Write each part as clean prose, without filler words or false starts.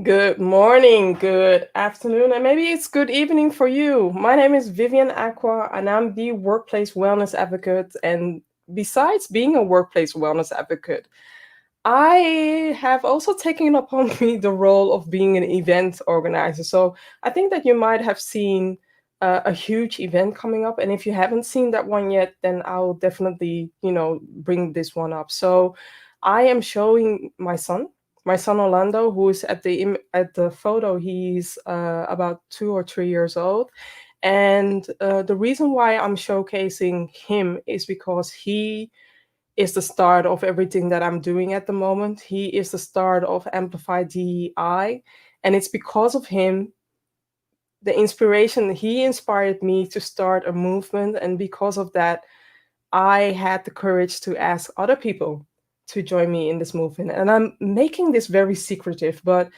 Good morning, good afternoon, and maybe it's good evening for you. My name is Vivian Acquah, and I'm the workplace wellness advocate. And besides being a workplace wellness advocate, I have also taken upon me the role of being an event organizer. So I think that you might have seen a huge event coming up, and if you haven't seen that one yet, then I'll definitely, bring this one up. So I am showing my son Orlando, who is at the photo. He's about 2 or 3 years old, and the reason why I'm showcasing him is because he is the start of everything that I'm doing at the moment. He is the start of Amplify DEI. And it's because of him, the inspiration, he inspired me to start a movement. And because of that, I had the courage to ask other people to join me in this movement. And I'm making this very secretive, but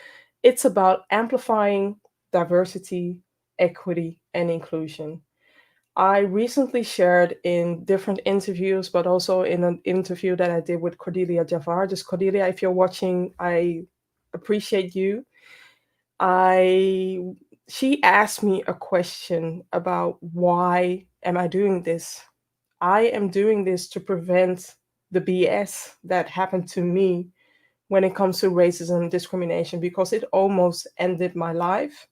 it's about amplifying diversity, equity, and inclusion. I recently shared in different interviews, but also in an interview that I did with Cordelia Javar. Just Cordelia, if you're watching, I appreciate you. I She asked me a question about why am I doing this? I am doing this to prevent the BS that happened to me when it comes to racism and discrimination because it almost ended my life,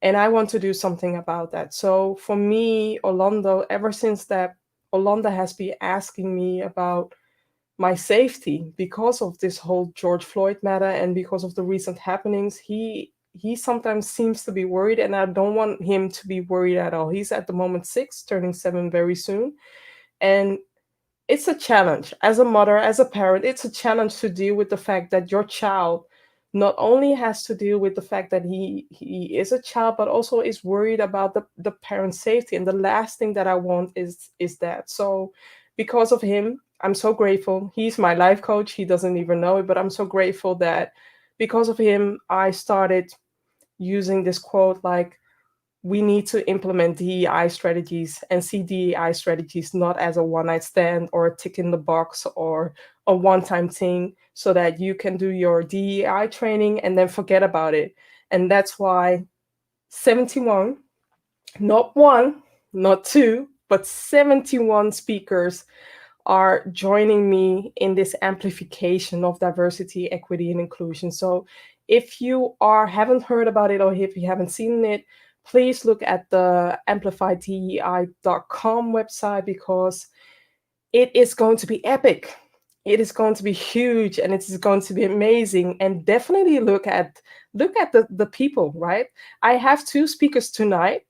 and I want to do something about that. So for me, Orlando, ever since that, Orlando has been asking me about my safety because of this whole George Floyd matter and because of the recent happenings. He sometimes seems to be worried, and I don't want him to be worried at all. He's at the moment 6, turning 7 very soon, and it's a challenge as a mother, as a parent. It's a challenge to deal with the fact that your child not only has to deal with the fact that he is a child, but also is worried about the parent's safety. And the last thing that I want is that. So because of him, I'm so grateful. He's my life coach. He doesn't even know it, but I'm so grateful that because of him, I started using this quote like, we need to implement DEI strategies and see DEI strategies not as a one night stand or a tick in the box or a one time thing, so that you can do your DEI training and then forget about it. And that's why 71, not one, not two, but 71 speakers are joining me in this amplification of diversity, equity, and inclusion. So if you haven't heard about it or if you haven't seen it, please look at the amplifydei.com website because it is going to be epic. It is going to be huge and it is going to be amazing. And definitely look at the people, right? I have two speakers tonight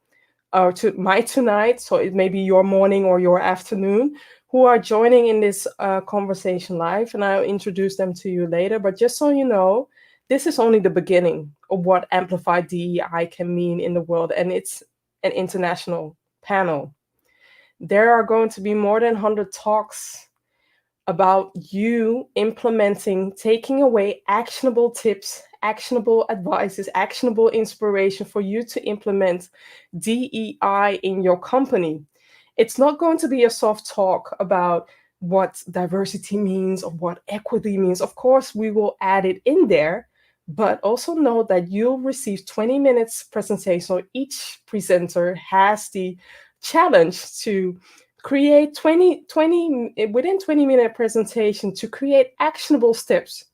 or to my tonight, so it may be your morning or your afternoon, who are joining in this conversation live, and I'll introduce them to you later. But just so you know, this is only the beginning of what Amplified DEI can mean in the world, and it's an international panel. There are going to be more than 100 talks about you implementing, taking away actionable tips, actionable advices, actionable inspiration for you to implement DEI in your company. It's not going to be a soft talk about what diversity means or what equity means. Of course, we will add it in there, but also know that you'll receive 20 minutes presentation. So each presenter has the challenge to create 20 within 20-minute presentation to create actionable steps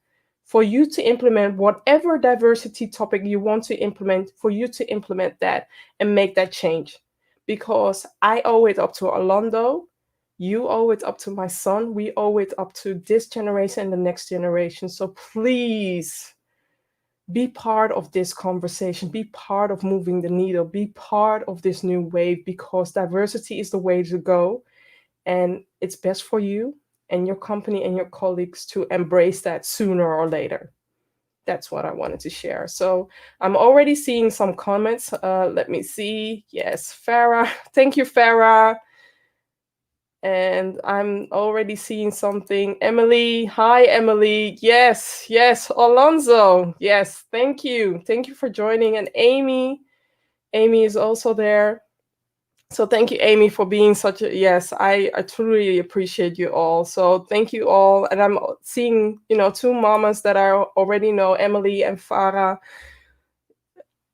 for you to implement whatever diversity topic you want to implement, for you to implement that and make that change. Because I owe it up to Orlando, you owe it up to my son, we owe it up to this generation and the next generation. So please be part of this conversation, be part of moving the needle, be part of this new wave, because diversity is the way to go, and it's best for you and your company and your colleagues to embrace that sooner or later. That's what I wanted to share. So I'm already seeing some comments. Let me see. Yes, Farah. Thank you, Farah. And I'm already seeing something. Emily. Hi, Emily. Yes, yes. Alonso. Yes, thank you. Thank you for joining. And Amy. Amy is also there. So thank you, Amy, for being such a yes. I truly appreciate you all. So thank you all, and I'm seeing two mamas that I already know, Emily and Farah.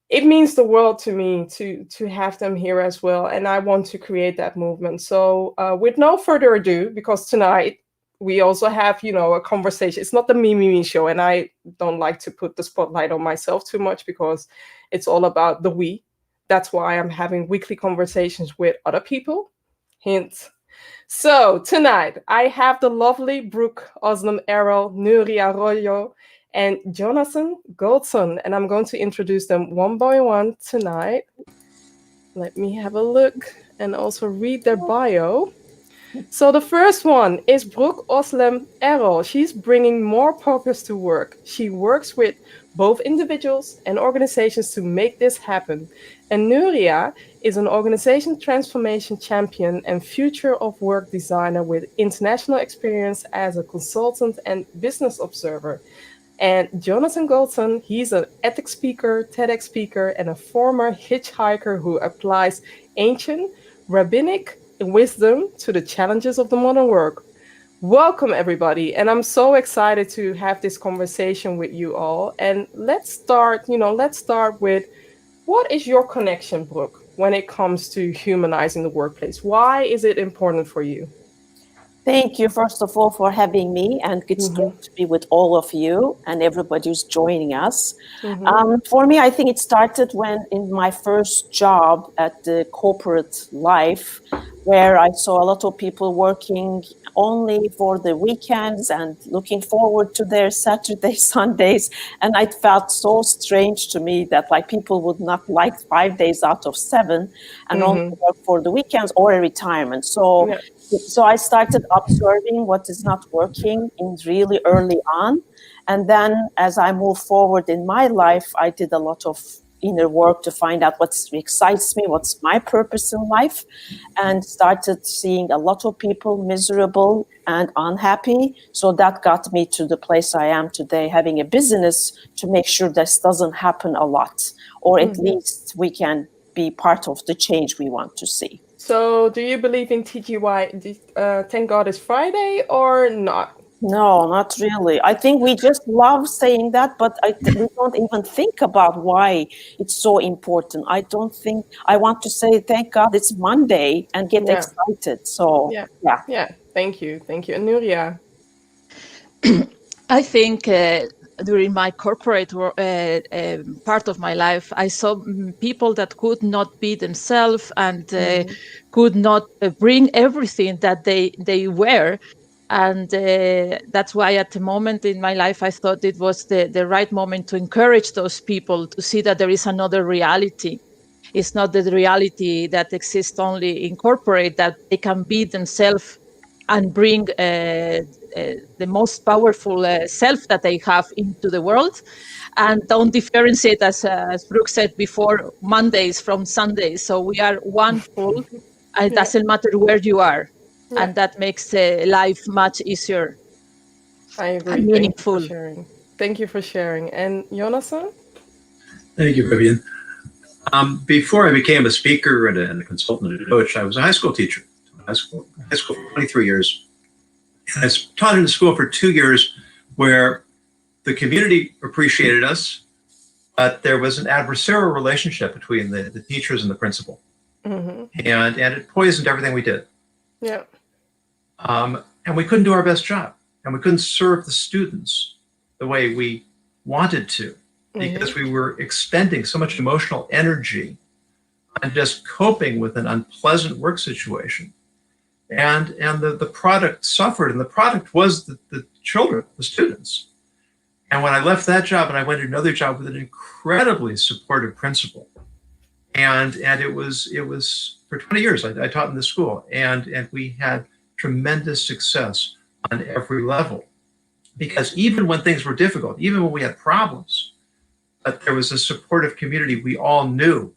It means the world to me to have them here as well, and I want to create that movement. So with no further ado, because tonight we also have a conversation. It's not the me show, and I don't like to put the spotlight on myself too much because it's all about the we. That's why I'm having weekly conversations with other people. Hint. So tonight I have the lovely Brooke Ozlem Erol, Nuria Arroyo, and Yonason Goldson, and I'm going to introduce them one by one tonight. Let me have a look and also read their bio. So the first one is Brooke Ozlem Erol. She's bringing more purpose to work. She works with both individuals and organizations to make this happen. And Nuria is an organization transformation champion and future of work designer with international experience as a consultant and business observer. And Yonason Goldson, he's an ethics speaker, TEDx speaker, and a former hitchhiker who applies ancient rabbinic wisdom to the challenges of the modern work. Welcome, everybody. And I'm so excited to have this conversation with you all. And let's start with what is your connection, Brooke, when it comes to humanizing the workplace? Why is it important for you? Thank you, first of all, for having me, and it's good to be with all of you and everybody who's joining us. For me, I think it started when in my first job at the corporate life, where I saw a lot of people working only for the weekends and looking forward to their Saturday, Sundays. And it felt so strange to me that people would not like 5 days out of 7 and only work for the weekends or a retirement. So I started observing what is not working in really early on. And then as I move forward in my life, I did a lot of inner work to find out what excites me, what's my purpose in life, and started seeing a lot of people miserable and unhappy. So that got me to the place I am today, having a business to make sure this doesn't happen a lot, or at least we can be part of the change we want to see. So do you believe in TGY, Thank God It's Friday, or not? No, not really. I think we just love saying that, but we don't even think about why it's so important. I don't think I want to say, thank God it's Monday and get excited. So, yeah. Thank you. And Nuria? I think during my corporate part of my life, I saw people that could not be themselves and could not bring everything that they were. And that's why at the moment in my life, I thought it was the right moment to encourage those people to see that there is another reality. It's not the reality that exists only in corporate, that they can be themselves and bring the most powerful self that they have into the world, and don't differentiate, as Brooke said before, Mondays from Sundays. So we are one full. It doesn't matter where you are. And that makes life much easier. I agree. And meaningful. Thank you for sharing. And Yonason? Thank you, Vivian. Before I became a speaker and a consultant and a coach, I was a high school teacher. High school for 23 years. And I taught in a school for 2 years where the community appreciated us, but there was an adversarial relationship between the teachers and the principal. And it poisoned everything we did. Yeah. And we couldn't do our best job, and we couldn't serve the students the way we wanted to, because we were expending so much emotional energy on just coping with an unpleasant work situation. And the product suffered, and the product was the children, the students. And when I left that job and I went to another job with an incredibly supportive principal, and it was for 20 years I taught in this school, and we had tremendous success on every level, because even when things were difficult, even when we had problems, but there was a supportive community. We all knew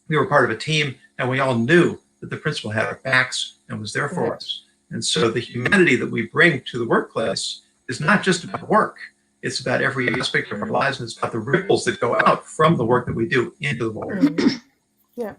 we were part of a team, and we all knew that the principal had our backs and was there for us. And so the humanity that we bring to the workplace is not just about work. It's about every aspect of our lives, and it's about the ripples that go out from the work that we do into the world. Yeah.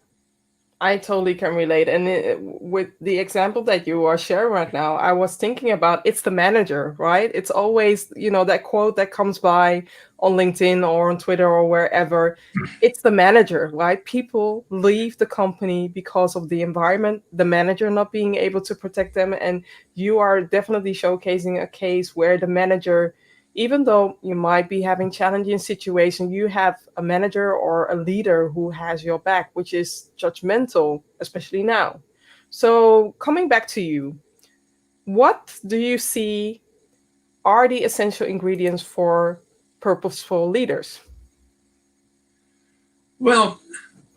I totally can relate. And with the example that you are sharing right now, I was thinking about it's the manager, right? It's always, that quote that comes by on LinkedIn or on Twitter or wherever. It's the manager, right? People leave the company because of the environment, the manager not being able to protect them. And you are definitely showcasing a case where the manager, even though you might be having challenging situation, you have a manager or a leader who has your back, which is judgmental, especially now. So coming back to you, what do you see are the essential ingredients for purposeful leaders? Well,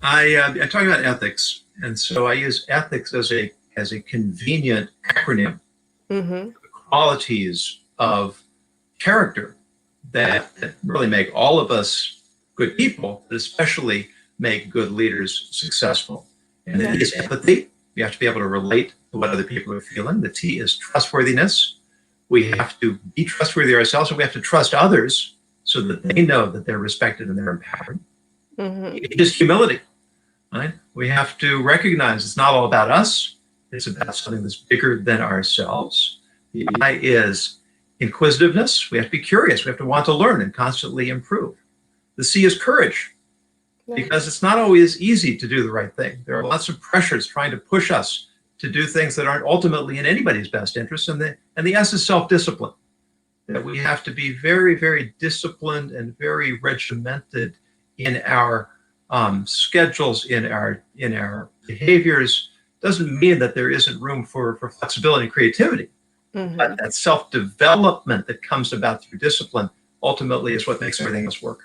I talk about ethics, and so I use ethics as a convenient acronym. Mm-hmm. The qualities of character that really make all of us good people, but especially make good leaders successful. And it is empathy. We have to be able to relate to what other people are feeling. The T is trustworthiness. We have to be trustworthy ourselves, and we have to trust others so that they know that they're respected and they're empowered. Mm-hmm. It is humility, right? We have to recognize it's not all about us. It's about something that's bigger than ourselves. The I is inquisitiveness. We have to be curious. We have to want to learn and constantly improve. The C is courage, because it's not always easy to do the right thing. There are lots of pressures trying to push us to do things that aren't ultimately in anybody's best interest. And the S is self-discipline, that we have to be very, very disciplined and very regimented in our schedules, in our behaviors. Doesn't mean that there isn't room for flexibility and creativity. Mm-hmm. But that self-development that comes about through discipline ultimately is what makes everything else work.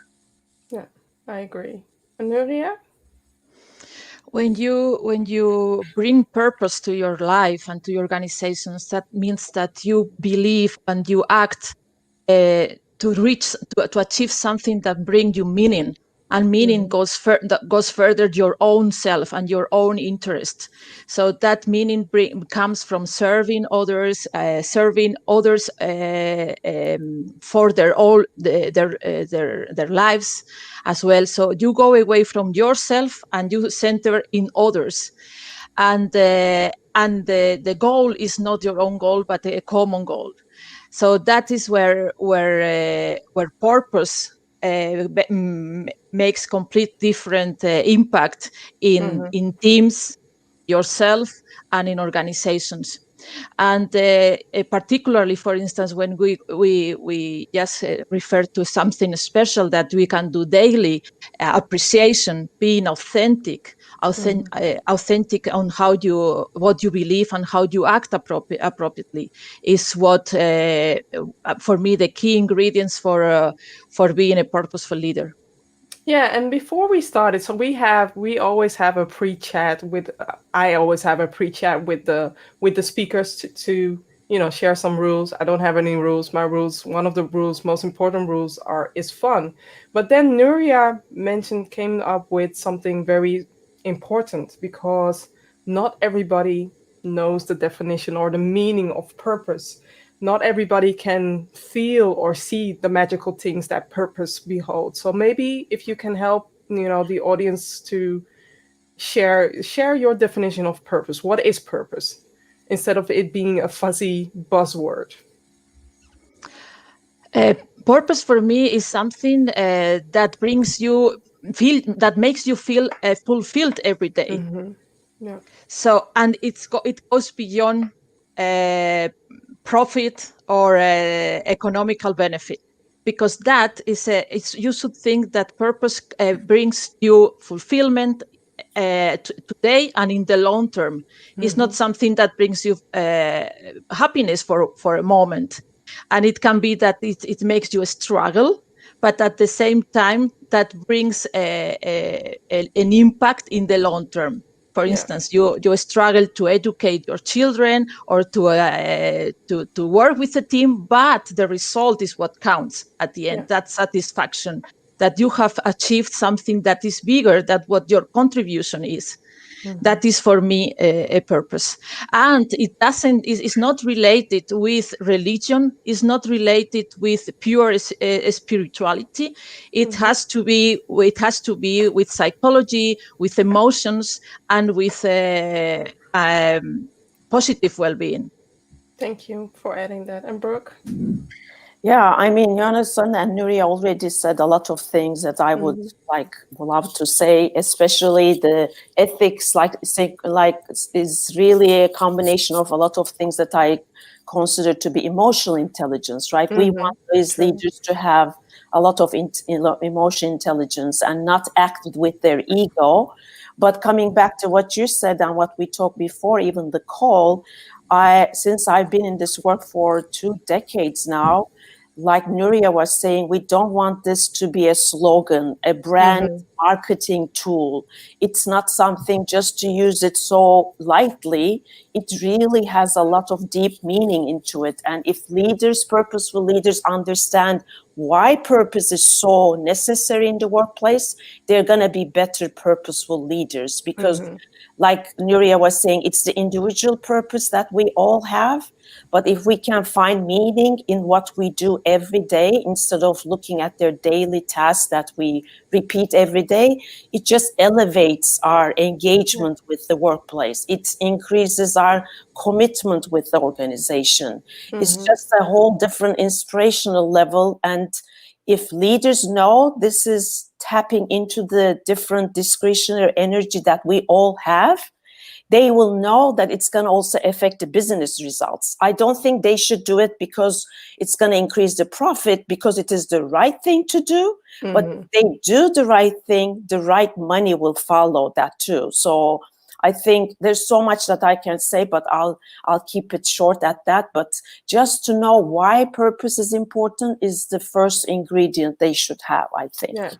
Yeah, I agree. And Nuria? When you bring purpose to your life and to your organizations, that means that you believe and you act to achieve something that brings you meaning. And meaning goes further your own self and your own interest. So that meaning comes from serving others for their lives as well. So you go away from yourself and you center in others, and the goal is not your own goal but a common goal. So that is where purpose makes complete different impact in teams, yourself, and in organizations. And particularly, for instance, when we just refer to something special that we can do daily, appreciation, being authentic on what you believe and how you act appropriately is what for me the key ingredients for being a purposeful leader. Yeah, and before we started, so we always have a pre-chat with I always have a pre-chat with the speakers to share some rules. I don't have any rules. My rules, one of the rules, most important rules is fun. But then Nuria came up with something very important, because not everybody knows the definition or the meaning of purpose. Not everybody can feel or see the magical things that purpose beholds. So maybe if you can help, the audience to share your definition of purpose. What is purpose? Instead of it being a fuzzy buzzword. Purpose for me is something that makes you feel fulfilled every day. Mm-hmm. Yeah. So, and it goes beyond profit or economical benefit, because that is you should think that purpose brings you fulfillment today and in the long term. Mm-hmm. It's not something that brings you happiness for a moment, and it can be that it makes you struggle, but at the same time that brings an impact in the long term. For instance, you struggle to educate your children or to work with a team, but the result is what counts at the end. That satisfaction that you have achieved something that is bigger than what your contribution is. That is for me a purpose. And it is not related with religion, is not related with pure spirituality. It has to be with psychology, with emotions, and with positive well-being. Thank you for adding that. And Brooke? Yeah, I mean, Yonason and Nuria already said a lot of things that I would love to say, especially the ethics, is really a combination of a lot of things that I consider to be emotional intelligence, right? We want these leaders to have a lot of emotional intelligence and not act with their ego. But coming back to what you said and what we talked before, even the call, since I've been in this work for 2 decades now, like Nuria was saying, we don't want this to be a slogan, a brand marketing tool. It's not something just to use it so lightly. It really has a lot of deep meaning into it. And if leaders, purposeful leaders, understand why purpose is so necessary in the workplace, they're going to be better purposeful leaders. Because like Nuria was saying, it's the individual purpose that we all have. But if we can find meaning in what we do every day, instead of looking at their daily tasks that we repeat every day, it just elevates our engagement with the workplace. It increases our commitment with the organization. It's just a whole different inspirational level. And if leaders know this is tapping into the different discretionary energy that we all have, they will know that it's going to also affect the business results. I don't think they should do it because it's going to increase the profit, because it is the right thing to do. But if they do the right thing, the right money will follow that too. So I think there's so much that I can say, but I'll keep it short at that. But just to know why purpose is important is the first ingredient they should have, I think. Yeah.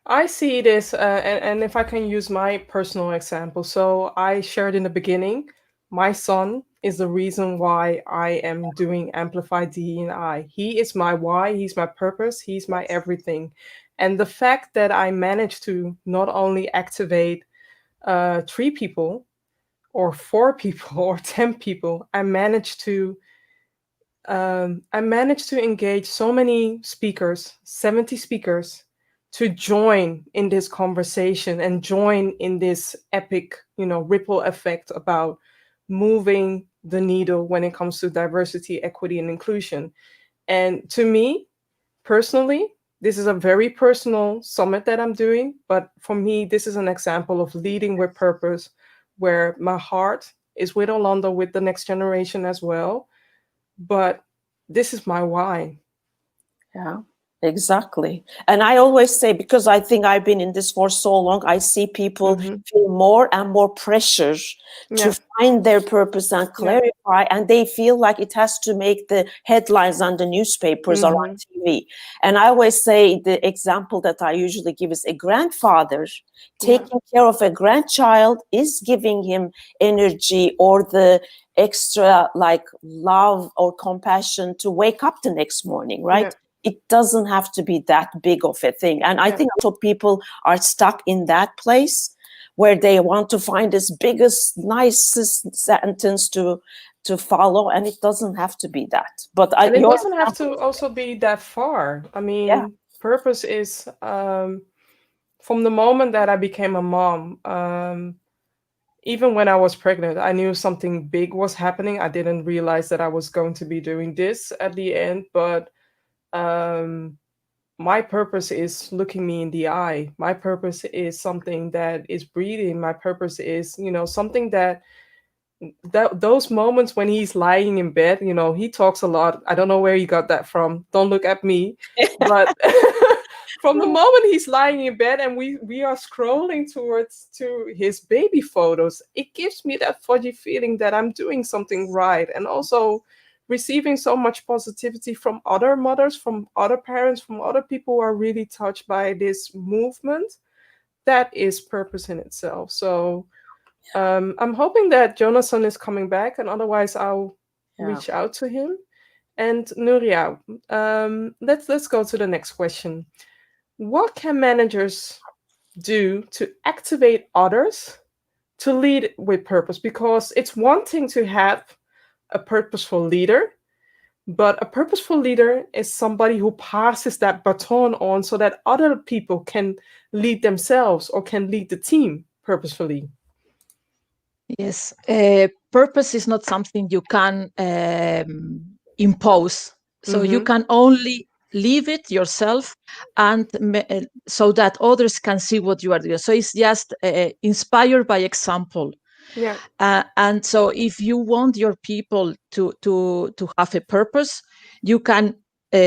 I see this, and if I can use my personal example. So I shared in the beginning, my son is the reason why I am doing Amplify DE&I. He is my why, he's my purpose, he's my everything. And the fact that I managed to not only activate 3 people or 4 people or 10 people, I managed to engage so many speakers, 70 speakers, to join in this conversation and join in this epic, ripple effect about moving the needle when it comes to diversity, equity, and inclusion. And to me, personally, this is a very personal summit that I'm doing. But for me, this is an example of leading with purpose, where my heart is with Orlando, with the next generation as well. But this is my why. Yeah, exactly. And I always say, because I think I've been in this for so long, I see people feel more and more pressure to find their purpose and clarify, and they feel like it has to make the headlines on the newspapers or on TV. And I always say the example that I usually give is a grandfather taking care of a grandchild is giving him energy or the extra love or compassion to wake up the next morning, right? It doesn't have to be that big of a thing. And I think also people are stuck in that place where they want to find this biggest, nicest sentence to follow, and it doesn't have to be that. But it doesn't have to also be that far. I mean, purpose is from the moment that I became a mom, even when I was pregnant, I knew something big was happening. I didn't realize that I was going to be doing this at the end, but my purpose is looking me in the eye. My purpose is something that is breathing. My purpose is, something that those moments when he's lying in bed, he talks a lot. I don't know where he got that from. Don't look at me. But from the moment he's lying in bed and we are scrolling to his baby photos, it gives me that fuzzy feeling that I'm doing something right. And also receiving so much positivity from other mothers, from other parents, from other people who are really touched by this movement. That is purpose in itself. So I'm hoping that Yonason is coming back, and otherwise I'll reach out to him. And Nuria, let's go to the next question. What can managers do to activate others to lead with purpose? Because it's one thing to have a purposeful leader, but a purposeful leader is somebody who passes that baton on so that other people can lead themselves or can lead the team purposefully. Yes, purpose is not something you can impose. So you can only live it yourself, and so that others can see what you are doing. So it's just inspired by example. Yeah. And so if you want your people to have a purpose, you can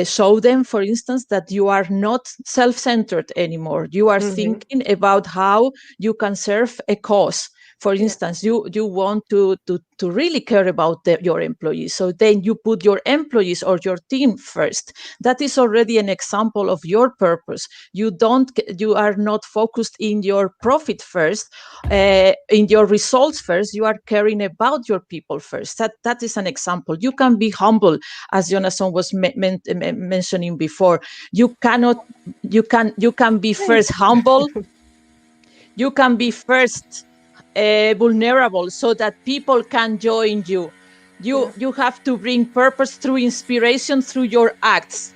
show them, for instance, that you are not self-centered anymore. You are thinking about how you can serve a cause. For instance, you want to really care about your employees. So then you put your employees or your team first. That is already an example of your purpose. You are not focused in your profit first, in your results first. You are caring about your people first. That is an example. You can be humble, as Yonason was mentioning before. You can be first humble. You can be first vulnerable, so that people can join you. You have to bring purpose through inspiration, through your acts.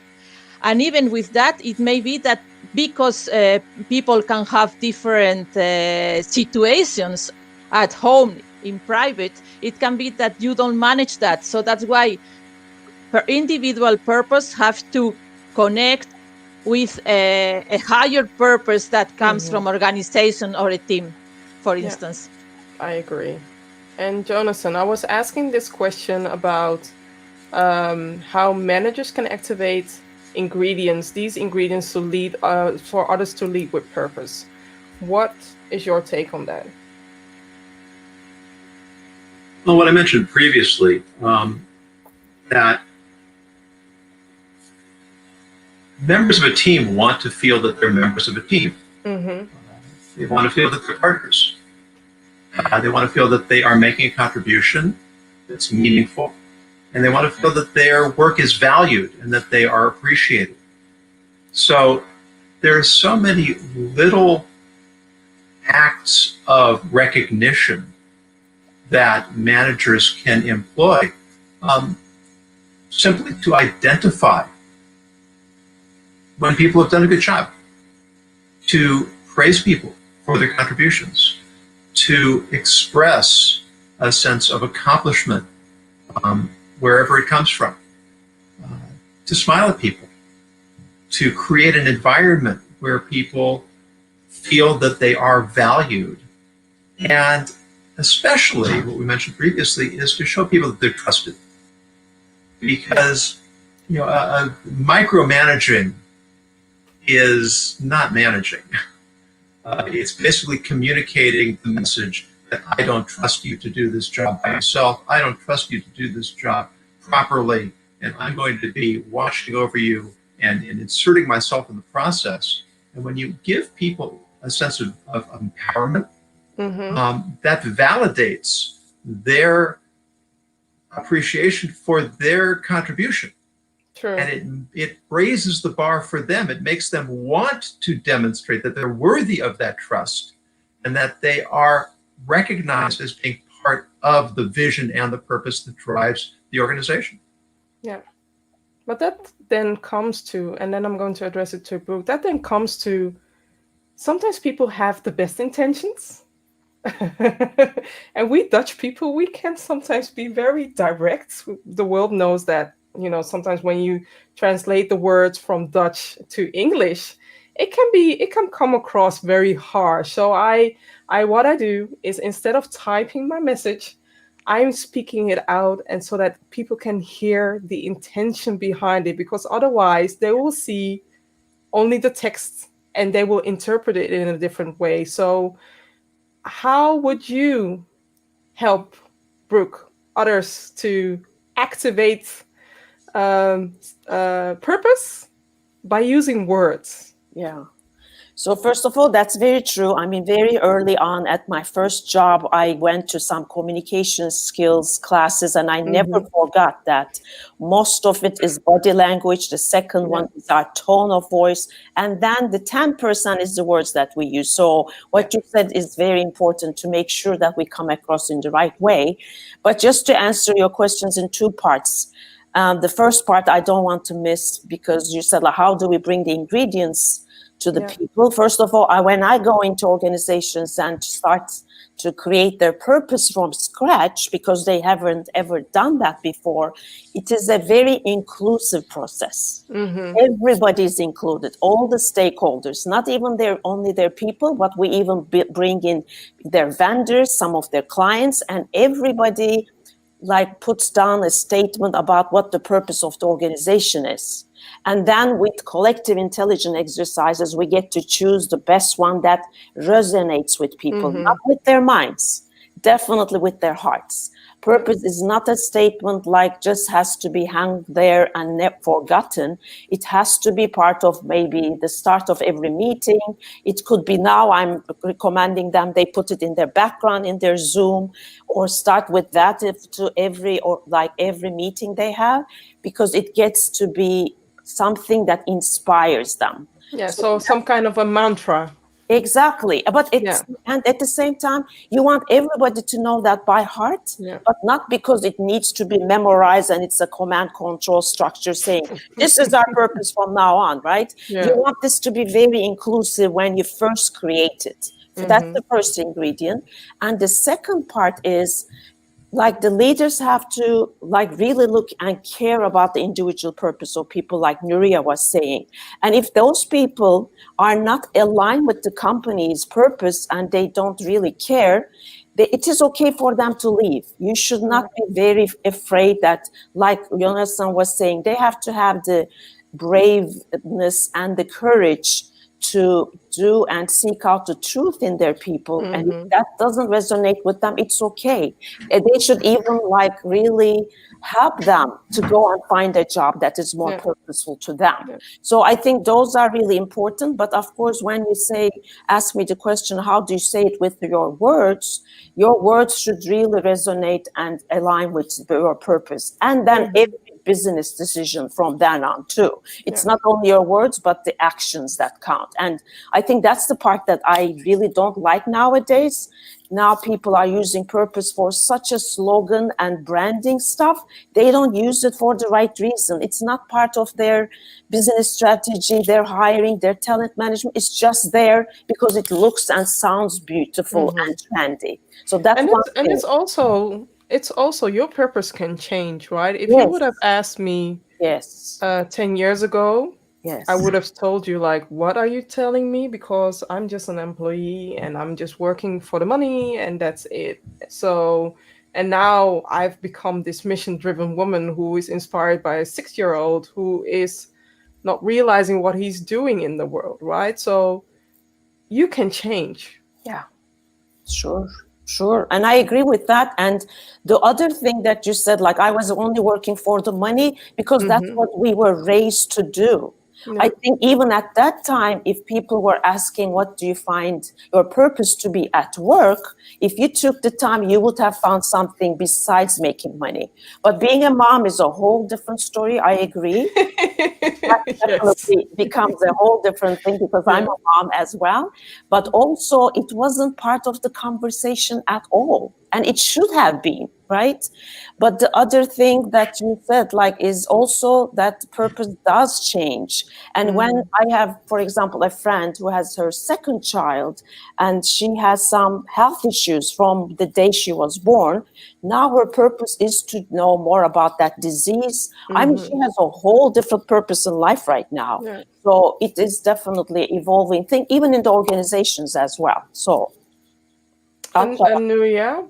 And even with that, it may be that because people can have different situations at home, in private, it can be that you don't manage that. So that's why per individual purpose have to connect with a higher purpose that comes from organization or a team, for instance. I agree. And Yonason, I was asking this question about how managers can activate these ingredients to lead, for others to lead with purpose. What is your take on that? Well, what I mentioned previously, that members of a team want to feel that they're members of a team. They want to feel that they're partners. They want to feel that they are making a contribution that's meaningful. And they want to feel that their work is valued and that they are appreciated. So there are so many little acts of recognition that managers can employ simply to identify when people have done a good job, to praise people for their contributions, to express a sense of accomplishment wherever it comes from, to smile at people, to create an environment where people feel that they are valued. And especially what we mentioned previously is to show people that they're trusted. Because micromanaging is not managing. It's basically communicating the message that I don't trust you to do this job by yourself. I don't trust you to do this job properly, and I'm going to be watching over you and inserting myself in the process. And when you give people a sense of empowerment, that validates their appreciation for their contribution. True. And it raises the bar for them. It makes them want to demonstrate that they're worthy of that trust and that they are recognized as being part of the vision and the purpose that drives the organization. Yeah. But that then comes to, and then I'm going to address it to Brooke, that then comes to, sometimes people have the best intentions. And we Dutch people, we can sometimes be very direct. The world knows that, sometimes when you translate the words from Dutch to English, it can come across very harsh. So what I do is, instead of typing my message, I'm speaking it out, and so that people can hear the intention behind it, because otherwise they will see only the text and they will interpret it in a different way. So how would you help, Brooke, others to activate purpose by using words? Yeah. So first of all, that's very true. I mean, very early on at my first job, I went to some communication skills classes, and I never forgot that most of it is body language. The second one is our tone of voice. And then the 10% is the words that we use. So what you said is very important to make sure that we come across in the right way. But just to answer your questions in two parts. The first part I don't want to miss, because you said, like, how do we bring the ingredients to the people? First of all, when I go into organizations and start to create their purpose from scratch, because they haven't ever done that before, it is a very inclusive process. Everybody is included, all the stakeholders, not even only their people, but we even bring in their vendors, some of their clients, and everybody like puts down a statement about what the purpose of the organization is. And then with collective intelligence exercises, we get to choose the best one that resonates with people, not with their minds, definitely with their hearts. Purpose is not a statement like just has to be hung there and never forgotten. It has to be part of maybe the start of every meeting. It could be, now I'm recommending them, they put it in their background, in their Zoom, or start with that to every meeting they have, because it gets to be something that inspires them. Yeah, so some kind of a mantra. Exactly. But and at the same time, you want everybody to know that by heart, but not because it needs to be memorized and it's a command control structure saying, this is our purpose from now on, right? You want this to be very inclusive when you first create it. So that's the first ingredient. And the second part is, like, the leaders have to like really look and care about the individual purpose of people, like Nuria was saying. And if those people are not aligned with the company's purpose and they don't really care, it is okay for them to leave. You should not be very afraid that, like Yonason was saying, they have to have the braveness and the courage to do and seek out the truth in their people. And if that doesn't resonate with them, it's okay. They should even like really help them to go and find a job that is more purposeful to them. So I think those are really important. But of course, when you ask me the question, how do you say it with your words should really resonate and align with your purpose. And then every business decision from then on too. It's not only your words, but the actions that count. And I think that's the part that I really don't like nowadays. Now people are using purpose for such a slogan and branding stuff. They don't use it for the right reason. It's not part of their business strategy, their hiring, their talent management. It's just there because it looks and sounds beautiful and trendy. So that's one thing. And it's also your purpose can change, right? If you would have asked me 10 years ago, I would have told you, like, what are you telling me? Because I'm just an employee and I'm just working for the money and that's it. So, and now I've become this mission-driven woman who is inspired by a 6-year-old who is not realizing what he's doing in the world, right? So you can change. Yeah, sure. And I agree with that. And the other thing that you said, like, I was only working for the money, because that's what we were raised to do. I think even at that time, if people were asking, what do you find your purpose to be at work? If you took the time, you would have found something besides making money. But being a mom is a whole different story. I agree. That definitely becomes a whole different thing, because I'm a mom as well. But also, it wasn't part of the conversation at all. And it should have been, right? But the other thing that you said, like, is also that purpose does change. And when I have, for example, a friend who has her second child, and she has some health issues from the day she was born, now her purpose is to know more about that disease. I mean, she has a whole different purpose in life right now. So it is definitely evolving thing, even in the organizations as well. So. And Nuria,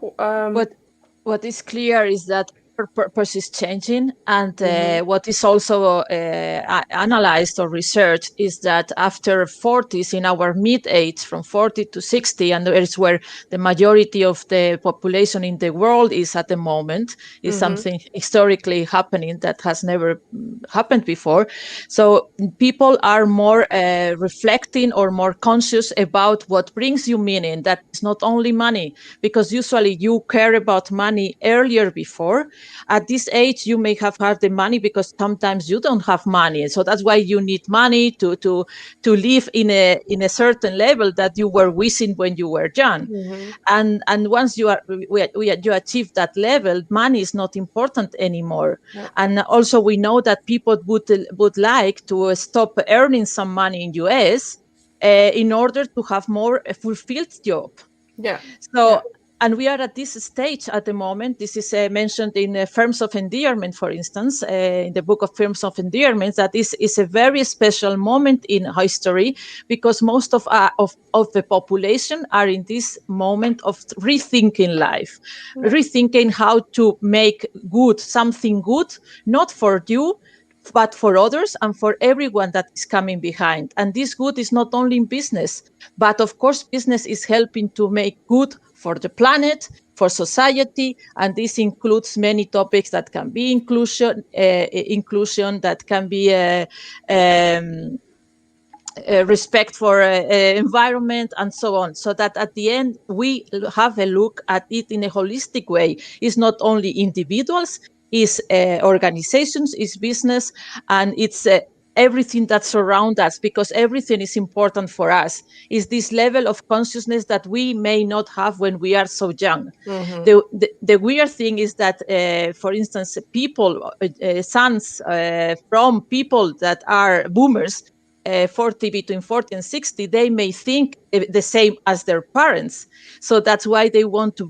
what is clear is that purpose is changing, and what is also analyzed or researched is that after 40s, in our mid-age, from 40 to 60, and it's where the majority of the population in the world is at the moment, is something historically happening that has never happened before. So people are more reflecting or more conscious about what brings you meaning. That is not only money, because usually you care about money earlier before. At this age, you may have had the money because sometimes you don't have money. So that's why you need money to live in a certain level that you were wishing when you were young. And once you achieve that level, money is not important anymore. And also we know that people would like to stop earning some money in US in order to have more fulfilled job. So, and we are at this stage at the moment. This is mentioned in Firms of Endearment, for instance, in the book of Firms of Endearment, that this is a very special moment in history, because most of the population are in this moment of rethinking life, rethinking how to make good, something good, not for you, but for others and for everyone that is coming behind. And this good is not only in business, but of course, business is helping to make good for the planet, for society, and this includes many topics that can be inclusion, that can be respect for environment, and so on. So that at the end, we have a look at it in a holistic way. It's not only individuals, it's organizations, it's business, and it's everything that surrounds us, because everything is important for us. Is this level of consciousness that we may not have when we are so young. The weird thing is that, for instance, people, sons from people that are boomers, between 40 and 60, they may think the same as their parents. So that's why they want to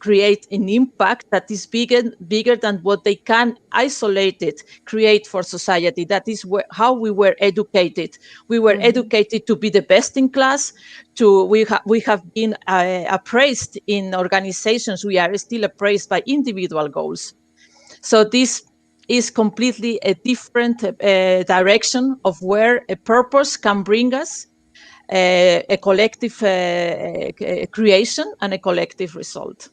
create an impact that is bigger than what they can isolated create for society. That is how we were educated. We were educated to be the best in class. We have been appraised in organizations. We are still appraised by individual goals. So this is completely a different direction of where a purpose can bring us a collective creation and a collective result.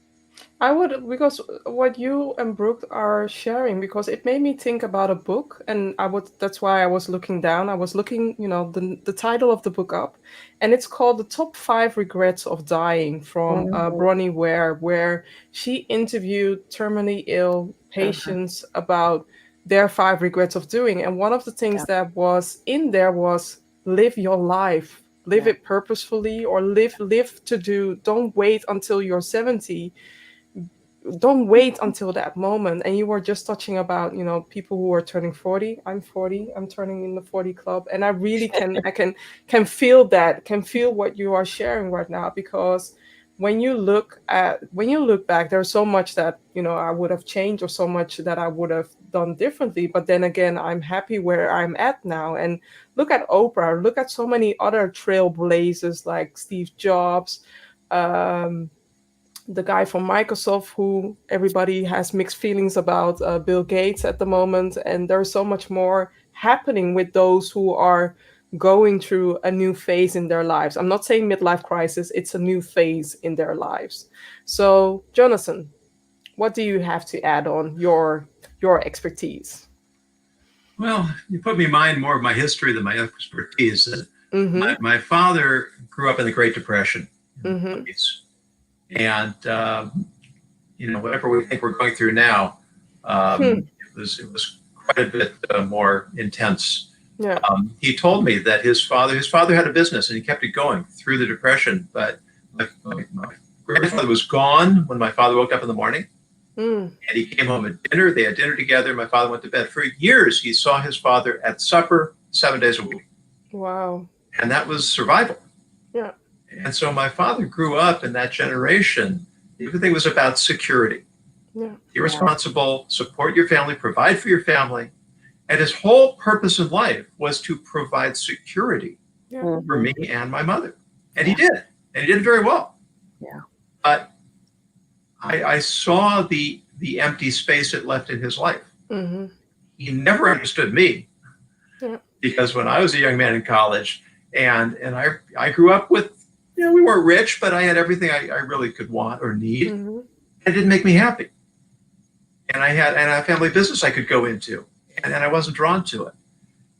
I would, because what you and Brooke are sharing, because it made me think about a book, and that's why I was looking down. I was looking, the title of the book up, and it's called The Top 5 Regrets of Dying from Bronnie Ware, where she interviewed terminally ill patients about their 5 regrets of doing. And one of the things that was in there was live your life, live it purposefully, or live to do. Don't wait until you're 70. Don't wait until that moment. And you were just touching about, people who are turning 40. I'm 40. I'm turning in the 40 club. And I really can feel that, can feel what you are sharing right now, because when you look back, there's so much that, I would have changed, or so much that I would have done differently. But then again, I'm happy where I'm at now. And look at Oprah, look at so many other trailblazers like Steve Jobs, the guy from Microsoft, who everybody has mixed feelings about, Bill Gates at the moment. And there's so much more happening with those who are going through a new phase in their lives. I'm not saying midlife crisis, it's a new phase in their lives. So, Yonason, what do you have to add on your expertise? Well, you put me in mind more of my history than my expertise. My father grew up in the Great Depression in the 20s. And, whatever we think we're going through now, it was quite a bit more intense. He told me that his father had a business and he kept it going through the Depression. But my grandfather was gone when my father woke up in the morning. And he came home at dinner. They had dinner together. My father went to bed. For years, he saw his father at supper 7 days a week. Wow. And that was survival. Yeah. And so my father grew up in that generation. Everything was about security. Yeah. Be responsible, support your family, provide for your family. And his whole purpose in life was to provide security for me and my mother. And he did. And he did very well. Yeah. But I saw the the empty space it left in his life. Mm-hmm. He never understood me. Yeah. Because when I was a young man in college, and I grew up with, we weren't rich, but I had everything I really could want or need. Mm-hmm. It didn't make me happy. And I had a family business I could go into, and I wasn't drawn to it.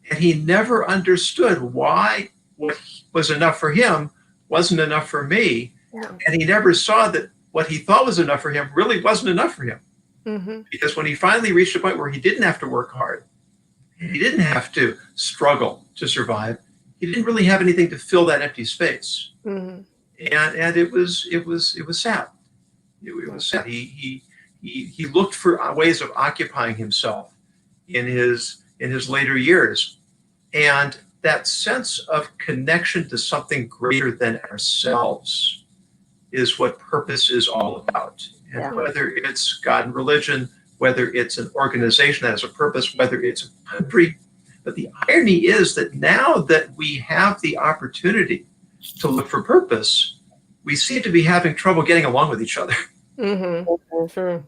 And he never understood why what was enough for him wasn't enough for me. Yeah. And he never saw that what he thought was enough for him really wasn't enough for him. Mm-hmm. Because when he finally reached a point where he didn't have to work hard, he didn't have to struggle to survive, he didn't really have anything to fill that empty space. Mm-hmm. And it was sad. It was sad. He looked for ways of occupying himself in his later years. And that sense of connection to something greater than ourselves is what purpose is all about. And Yeah. whether it's God and religion, whether it's an organization that has a purpose, whether it's a country. But the irony is that now that we have the opportunity to look for purpose, we seem to be having trouble getting along with each other. Mm-hmm. Sure.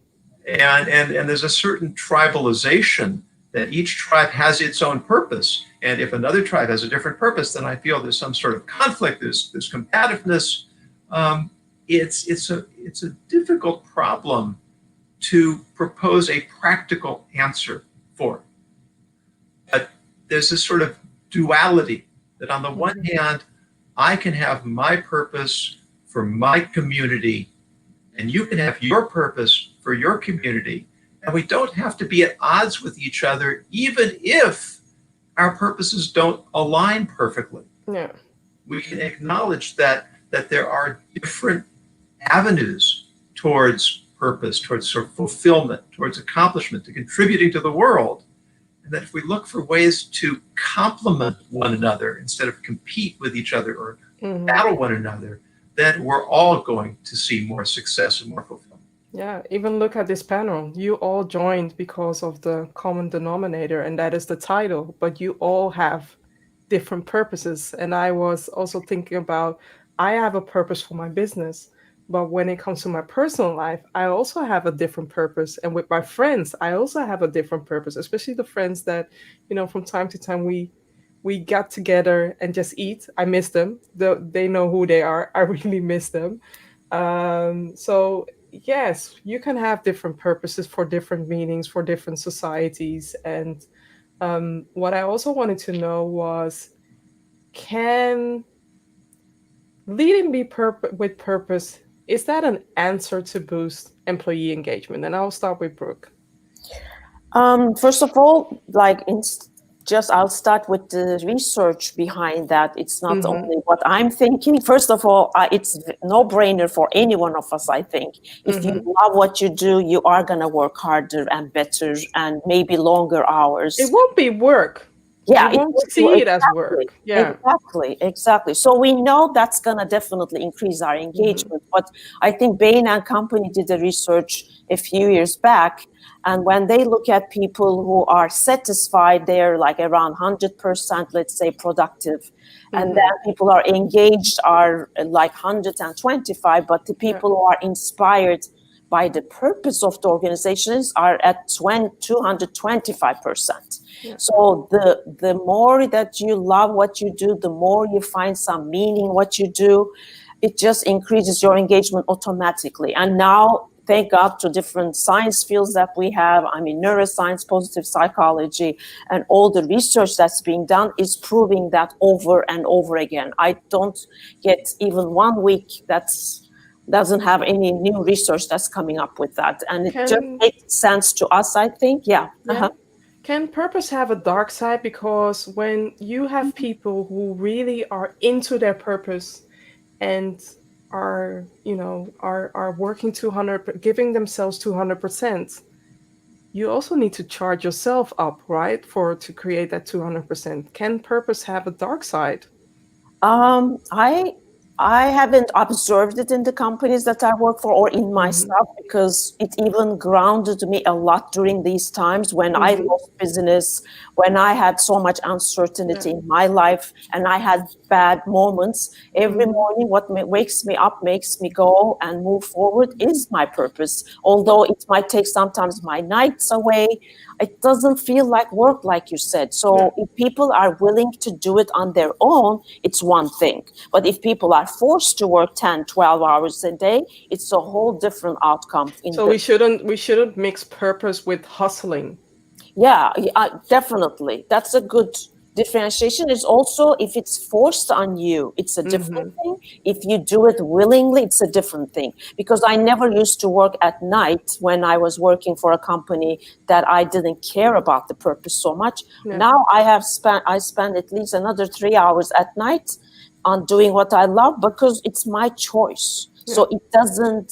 And there's a certain tribalization that each tribe has its own purpose. And if another tribe has a different purpose, then I feel there's some sort of conflict, there's combativeness. It's a difficult problem to propose a practical answer for. But there's this sort of duality that on the one hand, I can have my purpose for my community, and you can have your purpose for your community. And we don't have to be at odds with each other, even if our purposes don't align perfectly. Yeah. We can acknowledge that there are different avenues towards purpose, towards sort of fulfillment, towards accomplishment, to contributing to the world. And that if we look for ways to complement one another instead of compete with each other or battle one another, then we're all going to see more success and more fulfillment. Yeah, even look at this panel. You all joined because of the common denominator, and that is the title, but you all have different purposes. And I was also thinking about, I have a purpose for my business, but when it comes to my personal life, I also have a different purpose. And with my friends, I also have a different purpose, especially the friends that, from time to time we got together and just eat. I miss them. They know who they are. I really miss them. So yes, you can have different purposes for different meanings, for different societies. And what I also wanted to know was, can leading with purpose, is that an answer to boost employee engagement? And I'll start with Brooke. First of all, I'll start with the research behind that. It's not only what I'm thinking. First of all, it's no-brainer for any one of us, I think. If you love what you do, you are going to work harder and better and maybe longer hours. It won't be work. Yeah, you won't see it as work. Yeah, exactly. So we know that's going to definitely increase our engagement. But I think Bain and Company did the research a few years back. And when they look at people who are satisfied, they're like around 100%, let's say, productive. And then people are engaged are like 125, but the people who are inspired by the purpose of the organizations are at 225%. Yeah. So the more that you love what you do, the more you find some meaning in what you do, it just increases your engagement automatically. And now, thank God to different science fields that we have. I mean, neuroscience, positive psychology, and all the research that's being done is proving that over and over again. I don't get even 1 week doesn't have any new research that's coming up with that. And it just makes sense to us, I think. Yeah. Can purpose have a dark side? Because when you have people who really are into their purpose and are working 200, giving themselves 200%, you also need to charge yourself up, right? To I haven't observed it in the companies that I work for or in myself, because it even grounded me a lot during these times when I lost business, when I had so much uncertainty in my life and I had bad moments. Every morning, what wakes me up, makes me go and move forward is my purpose. Although it might take sometimes my nights away, it doesn't feel like work, like you said. So if people are willing to do it on their own, it's one thing. But if people are forced to work 10, 12 hours a day, it's a whole different outcome. So we shouldn't mix purpose with hustling. Yeah, definitely. That's a good differentiation. Is also, if it's forced on you, it's a different thing. If you do it willingly, it's a different thing. Because I never used to work at night when I was working for a company that I didn't care about the purpose so much. Now I spend at least another 3 hours at night on doing what I love, because it's my choice. So it doesn't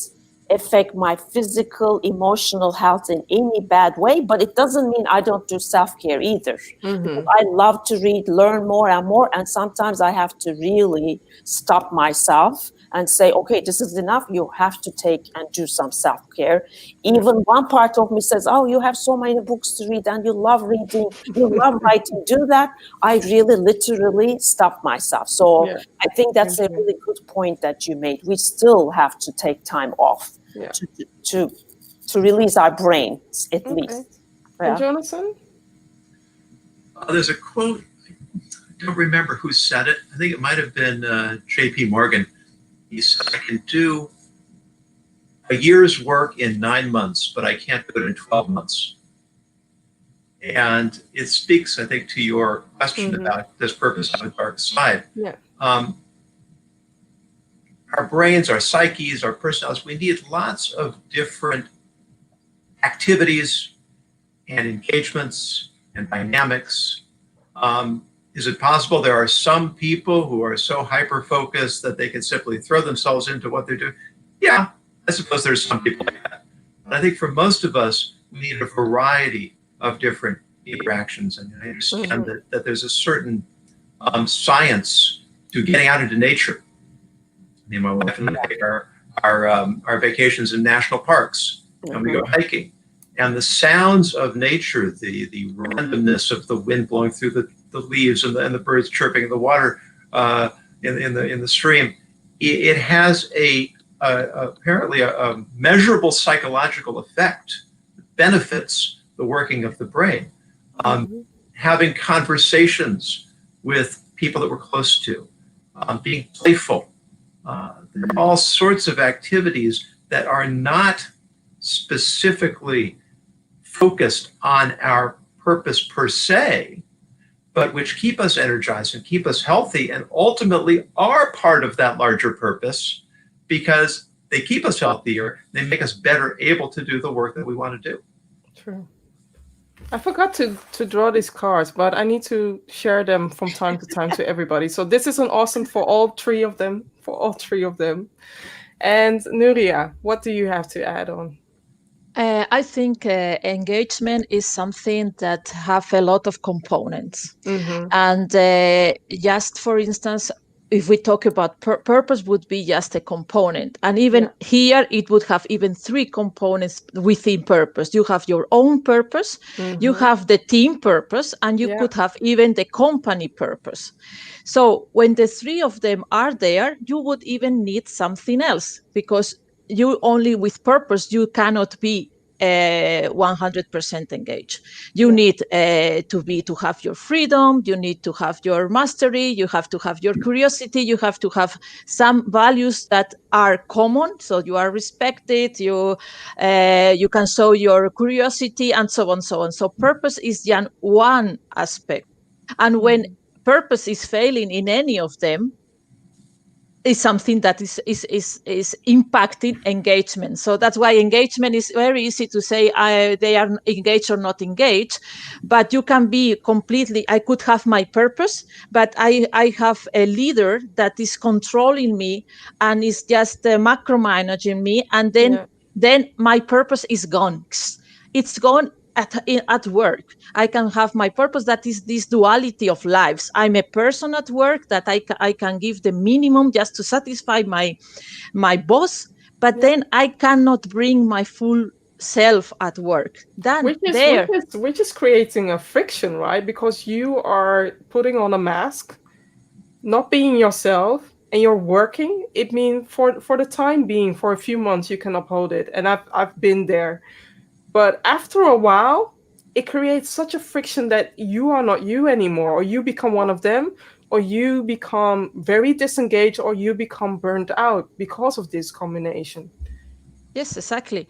affect my physical, emotional health in any bad way, but it doesn't mean I don't do self-care either. Because I love to read, learn more and more, and sometimes I have to really stop myself and say, okay, this is enough. You have to take and do some self-care. Even one part of me says, oh, you have so many books to read and you love reading, you love writing, do that. I really literally stop myself. So I think that's a really good point that you made. We still have to take time off to release our brains, at least. And Yonason? There's a quote, I don't remember who said it. I think it might have been J.P. Morgan. He said, I can do a year's work in 9 months, but I can't do it in 12 months. And it speaks, I think, to your question about this purpose on the dark side. Our brains, our psyches, our personalities, we need lots of different activities and engagements and dynamics. Is it possible there are some people who are so hyper-focused that they can simply throw themselves into what they're doing? Yeah, I suppose there's some people like that. But I think for most of us, we need a variety of different interactions. And I understand that there's a certain science to getting out into nature. I mean, my wife and I take our vacations in national parks, and we go hiking. And the sounds of nature, the randomness of the wind blowing through the leaves and the birds chirping in the water in the stream, it has apparently a measurable psychological effect that benefits the working of the brain. Having conversations with people that we're close to, being playful. There are all sorts of activities that are not specifically focused on our purpose per se, but which keep us energized and keep us healthy and ultimately are part of that larger purpose, because they keep us healthier. They make us better able to do the work that we want to do. True. I forgot to draw these cards, but I need to share them from time to time to everybody. So this is an awesome for all three of them. And Nuria, what do you have to add on? I think engagement is something that have a lot of components. And just for instance, if we talk about purpose, would be just a component. And even here, it would have even 3 components within purpose. You have your own purpose, you have the team purpose, and you could have even the company purpose. So when the 3 of them are there, you would even need something else, because you only with purpose, you cannot be 100% engaged. You need to have your freedom, you need to have your mastery, you have to have your curiosity, you have to have some values that are common, so you are respected, you can show your curiosity, and so on, so on. So purpose is just one aspect. And when purpose is failing in any of them, is something that is impacting engagement. So that's why engagement is very easy to say they are engaged or not engaged, but you can be completely, I could have my purpose, but I have a leader that is controlling me and is just macro managing me, and then my purpose is gone. It's gone. at work. I can have my purpose, that is this duality of lives. I'm a person at work that I can give the minimum just to satisfy my boss, but then I cannot bring my full self at work. Which is creating a friction, right? Because you are putting on a mask, not being yourself, and you're working. It means for the time being, for a few months, you can uphold it. And I've been there. But after a while, it creates such a friction that you are not you anymore, or you become one of them, or you become very disengaged, or you become burnt out because of this combination. Yes, exactly.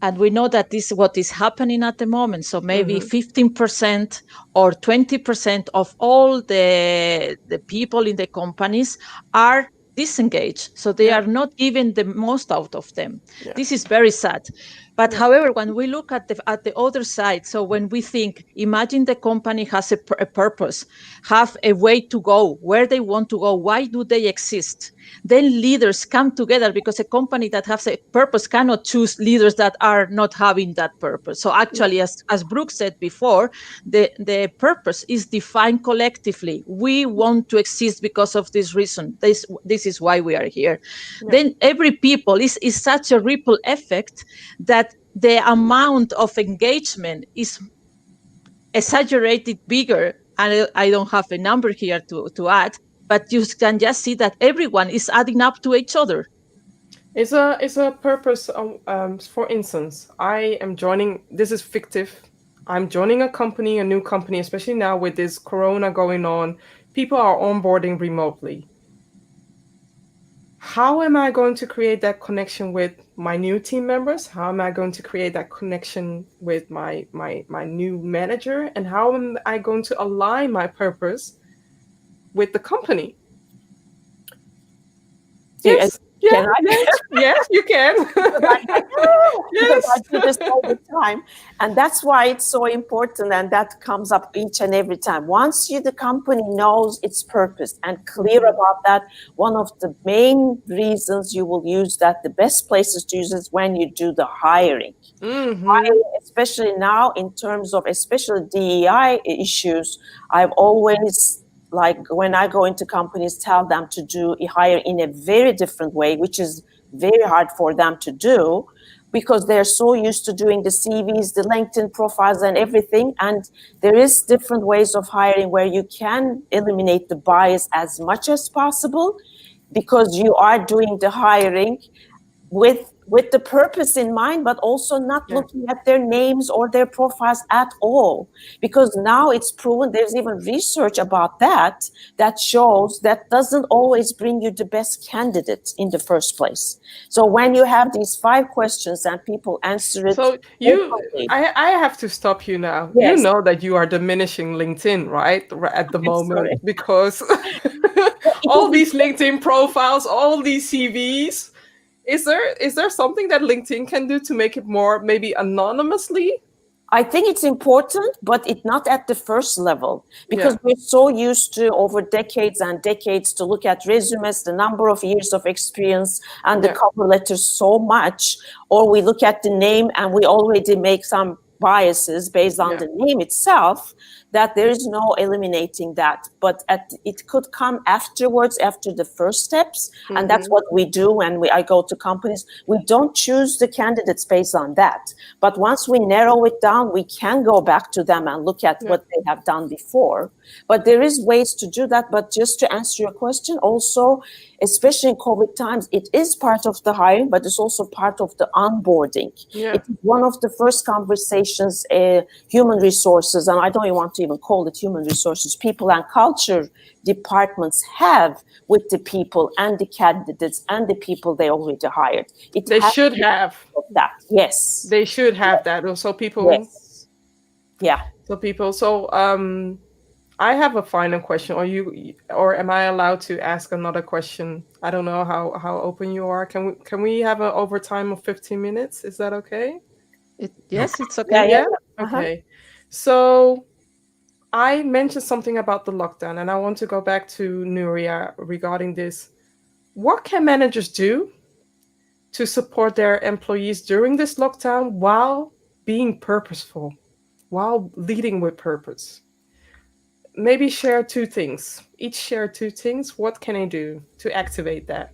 And we know that this is what is happening at the moment. So maybe 15% or 20% of all the people in the companies are disengaged. So they are not giving the most out of them. Yeah. This is very sad. But however, when we look at the other side, so when we think, imagine the company has a purpose, have a way to go, where they want to go, why do they exist? Then leaders come together, because a company that has a purpose cannot choose leaders that are not having that purpose. So actually, as Brooke said before, the purpose is defined collectively. We want to exist because of this reason. This is why we are here. Yeah. Then every people is such a ripple effect that the amount of engagement is exaggerated bigger. And I don't have a number here to add, but you can just see that everyone is adding up to each other. It's a purpose. For instance, I am joining. This is fictive. I'm joining a new company, especially now with this Corona going on. People are onboarding remotely. How am I going to create that connection with my new team members? How am I going to create that connection with my new manager? And how am I going to align my purpose with the company? Yes. Yes, you can. Yes. I do this all the time. And that's why it's so important. And that comes up each and every time. Once the company knows its purpose and clear about that, one of the main reasons you will use that, the best places to use is when you do the hiring. Hiring, especially now in terms of especially DEI issues, I've always, like when I go into companies, tell them to do hire in a very different way, which is very hard for them to do because they're so used to doing the CVs, the LinkedIn profiles and everything. And there is different ways of hiring where you can eliminate the bias as much as possible because you are doing the hiring with the purpose in mind, but also not looking at their names or their profiles at all. Because now it's proven, there's even research about that shows that doesn't always bring you the best candidate in the first place. So when you have these 5 questions and people answer it. So I have to stop you now. Yes. You know that you are diminishing LinkedIn, right? At the moment, because all these LinkedIn profiles, all these CVs. Is there something that LinkedIn can do to make it more maybe anonymously? I think it's important, but it's not at the first level because we're so used to over decades and decades to look at resumes, the number of years of experience and the cover letters so much, or we look at the name and we already make some biases based on the name itself, that there is no eliminating that. But it could come afterwards, after the first steps. And that's what we do when I go to companies. We don't choose the candidates based on that. But once we narrow it down, we can go back to them and look at what they have done before. But there is ways to do that. But just to answer your question, also, especially in COVID times, it is part of the hiring, but it's also part of the onboarding. It is one of the first conversations, human resources, and I don't even want to even call it human resources, people and culture departments have with the people and the candidates and the people they already hired. They should have that. Yes. They should have that. So people. Yes. Yeah. So people. So I have a final question. Or am I allowed to ask another question? I don't know how open you are. Can we have an overtime of 15 minutes? Is that okay? Yes, it's okay. Yeah. Okay. So I mentioned something about the lockdown, and I want to go back to Nuria regarding this. What can managers do to support their employees during this lockdown while being purposeful? while leading with purpose. Maybe share two things. Each share two things. What can I do to activate that?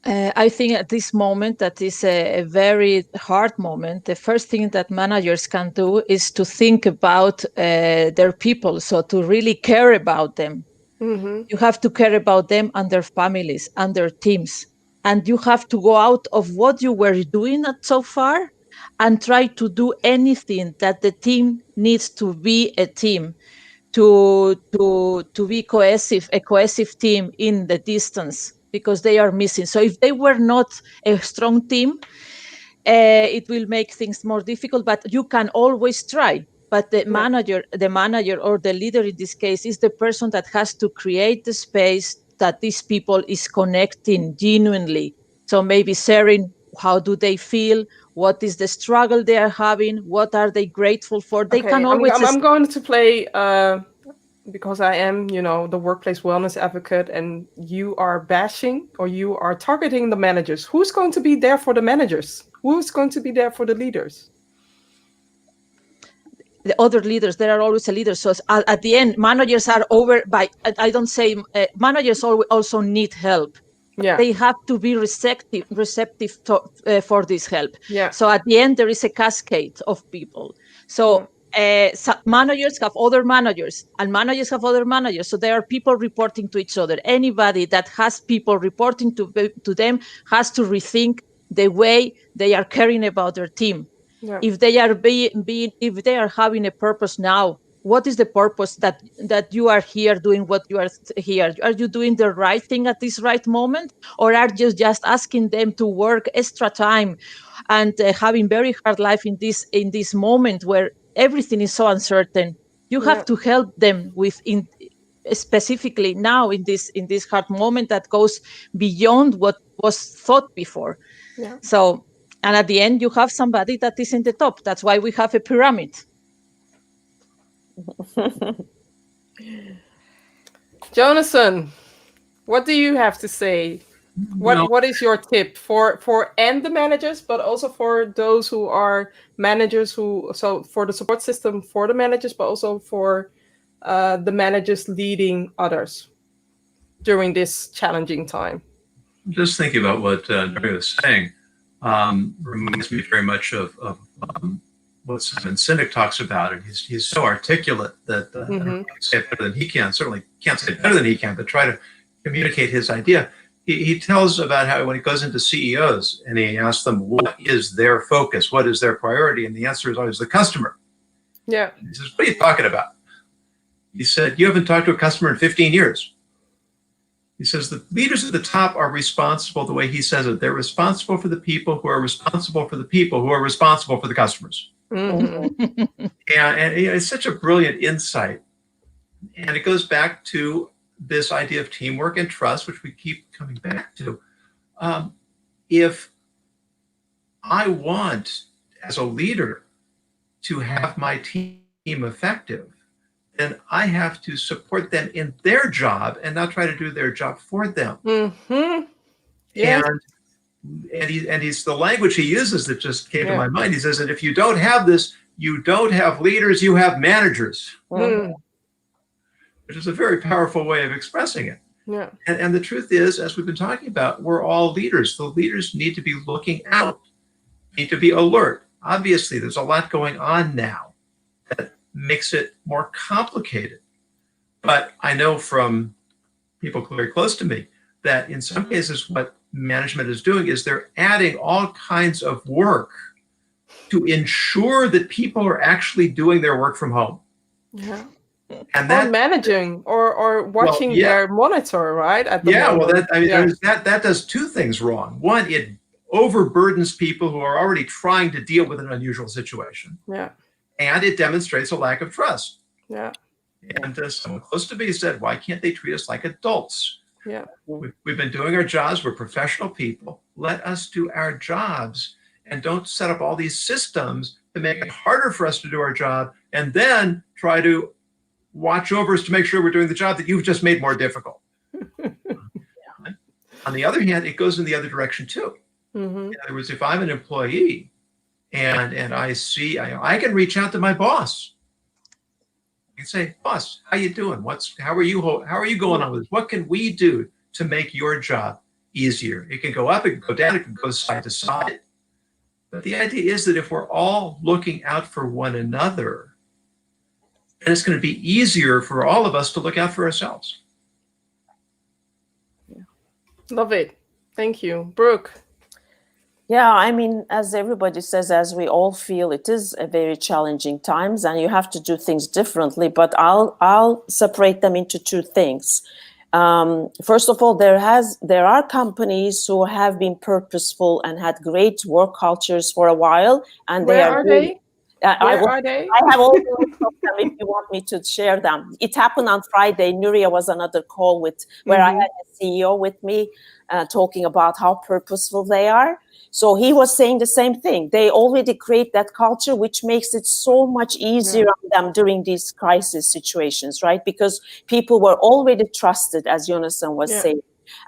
I think at this moment, that is a very hard moment, the first thing that managers can do is to think about their people, so to really care about them. You have to care about them and their families and their teams. And you have to go out of what you were doing so far and try to do anything that the team needs to be a team, to be cohesive, a cohesive team in the distance, because they are missing. So if they were not a strong team, it will make things more difficult, but you can always try. But the manager or the leader in this case is the person that has to create the space that these people is connecting genuinely. So maybe sharing, how do they feel? What is the struggle they are having? What are they grateful for? They can always. I'm going to play because I am, the workplace wellness advocate, and you are bashing or you are targeting the managers. Who's going to be there for the managers? Who's going to be there for the leaders? The other leaders, there are always a leader. So at the end, managers are over by, I don't say, managers also need help. Yeah. They have to be receptive for this help. Yeah. So at the end, there is a cascade of people. So managers have other managers, and managers have other managers. So there are people reporting to each other. Anybody that has people reporting to them has to rethink the way they are caring about their team. Yeah. If they are if they are having a purpose now, what is the purpose that you are here doing what you are here? Are you doing the right thing at this right moment, or are you just asking them to work extra time and having very hard life in this moment where everything is so uncertain? You have to help them specifically now in this hard moment that goes beyond what was thought before. Yeah. So, and at the end, you have somebody that is in the top. That's why we have a pyramid. Yonason, what do you have to say? What is your tip for the managers, but also for those who are managers so for the support system for the managers, but also for the managers leading others during this challenging time? Just thinking about what Nuria was saying reminds me very much of what Simon Sinek talks about, and he's so articulate that I don't say it better than he can. Certainly can't say it better than he can, but try to communicate his idea. He tells about how when he goes into CEOs and he asks them what is their focus, what is their priority, and the answer is always the customer. Yeah. He says, "What are you talking about?" He said, "You haven't talked to a customer in 15 years." He says the leaders at the top are responsible, the way he says it, they're responsible for the people who are responsible for the people who are responsible for the customers. And it's such a brilliant insight. And it goes back to this idea of teamwork and trust, which we keep coming back to. If I want, as a leader, to have my team effective, then I have to support them in their job and not try to do their job for them. Yes. And he's the language he uses that just came to my mind. He says that if you don't have this, you don't have leaders, you have managers, which is a very powerful way of expressing it. Yeah. And the truth is, as we've been talking about, we're all leaders. The leaders need to be looking out, need to be alert. Obviously, there's a lot going on now that makes it more complicated. But I know from people very close to me that in some cases what management is doing is they're adding all kinds of work to ensure that people are actually doing their work from home. Yeah. And that, or managing or watching their monitor, right? At the moment. That does two things wrong. One, it overburdens people who are already trying to deal with an unusual situation. Yeah. And it demonstrates a lack of trust. Yeah. And someone close to me said, "Why can't they treat us like adults?" Yeah. We've been doing our jobs. We're professional people. Let us do our jobs and don't set up all these systems to make it harder for us to do our job and then try to watch over us to make sure we're doing the job that you've just made more difficult. On the other hand, it goes in the other direction too. In other words, if I'm an employee and I see, I can reach out to my boss. I can say, boss, how you doing? How are you going on with this? What can we do to make your job easier? It can go up, it can go down, it can go side to side. But the idea is that if we're all looking out for one another, then it's going to be easier for all of us to look out for ourselves. Love it. Thank you. Brooke. Yeah, I mean, as everybody says, as we all feel, it is a very challenging times, and you have to do things differently. But I'll separate them into two things. First of all, there are companies who have been purposeful and had great work cultures for a while, and Where are they? Where are they? I have all the list of them if you want me to share them. It happened on Friday. Nuria was another call where I had the CEO with me talking about how purposeful they are. So he was saying the same thing. They already create that culture, which makes it so much easier on them during these crisis situations, right? Because people were already trusted, as Yonason was saying.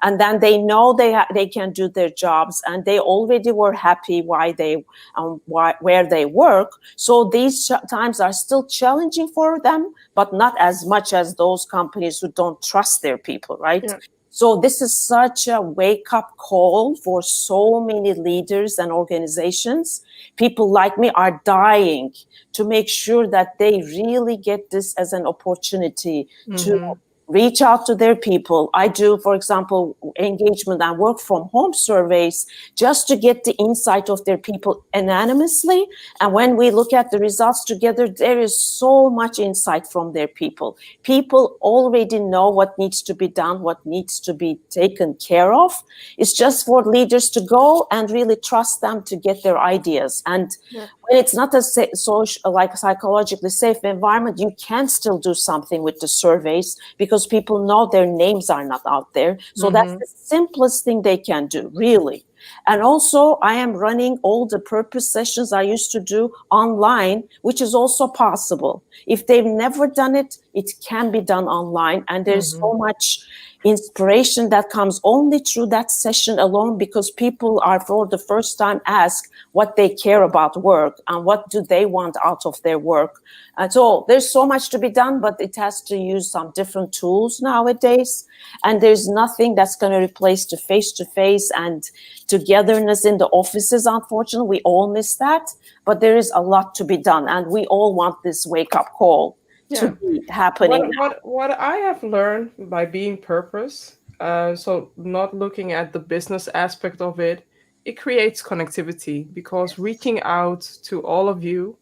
And then they know they can do their jobs, and they already were happy where they work. So these times are still challenging for them, but not as much as those companies who don't trust their people, right? Yeah. So this is such a wake-up call for so many leaders and organizations. People like me are dying to make sure that they really get this as an opportunity to reach out to their people. I do, for example, engagement and work from home surveys just to get the insight of their people anonymously. And when we look at the results together, there is so much insight from their people. People already know what needs to be done, what needs to be taken care of. It's just for leaders to go and really trust them to get their ideas. And when it's not a psychologically safe environment, you can still do something with the surveys because people know their names are not out there. So that's the simplest thing they can do, really. And also, I am running all the purpose sessions I used to do online, which is also possible. If they've never done it, it can be done online. And there's so much inspiration that comes only through that session alone, because people are for the first time asked what they care about work and what do they want out of their work. And so there's so much to be done, but it has to use some different tools nowadays. And there's nothing that's going to replace the face-to-face and togetherness in the offices. Unfortunately, we all miss that, but there is a lot to be done. And we all want this wake-up call to be happening. What I have learned by being purpose, so not looking at the business aspect of it, it creates connectivity, because reaching out to all of you,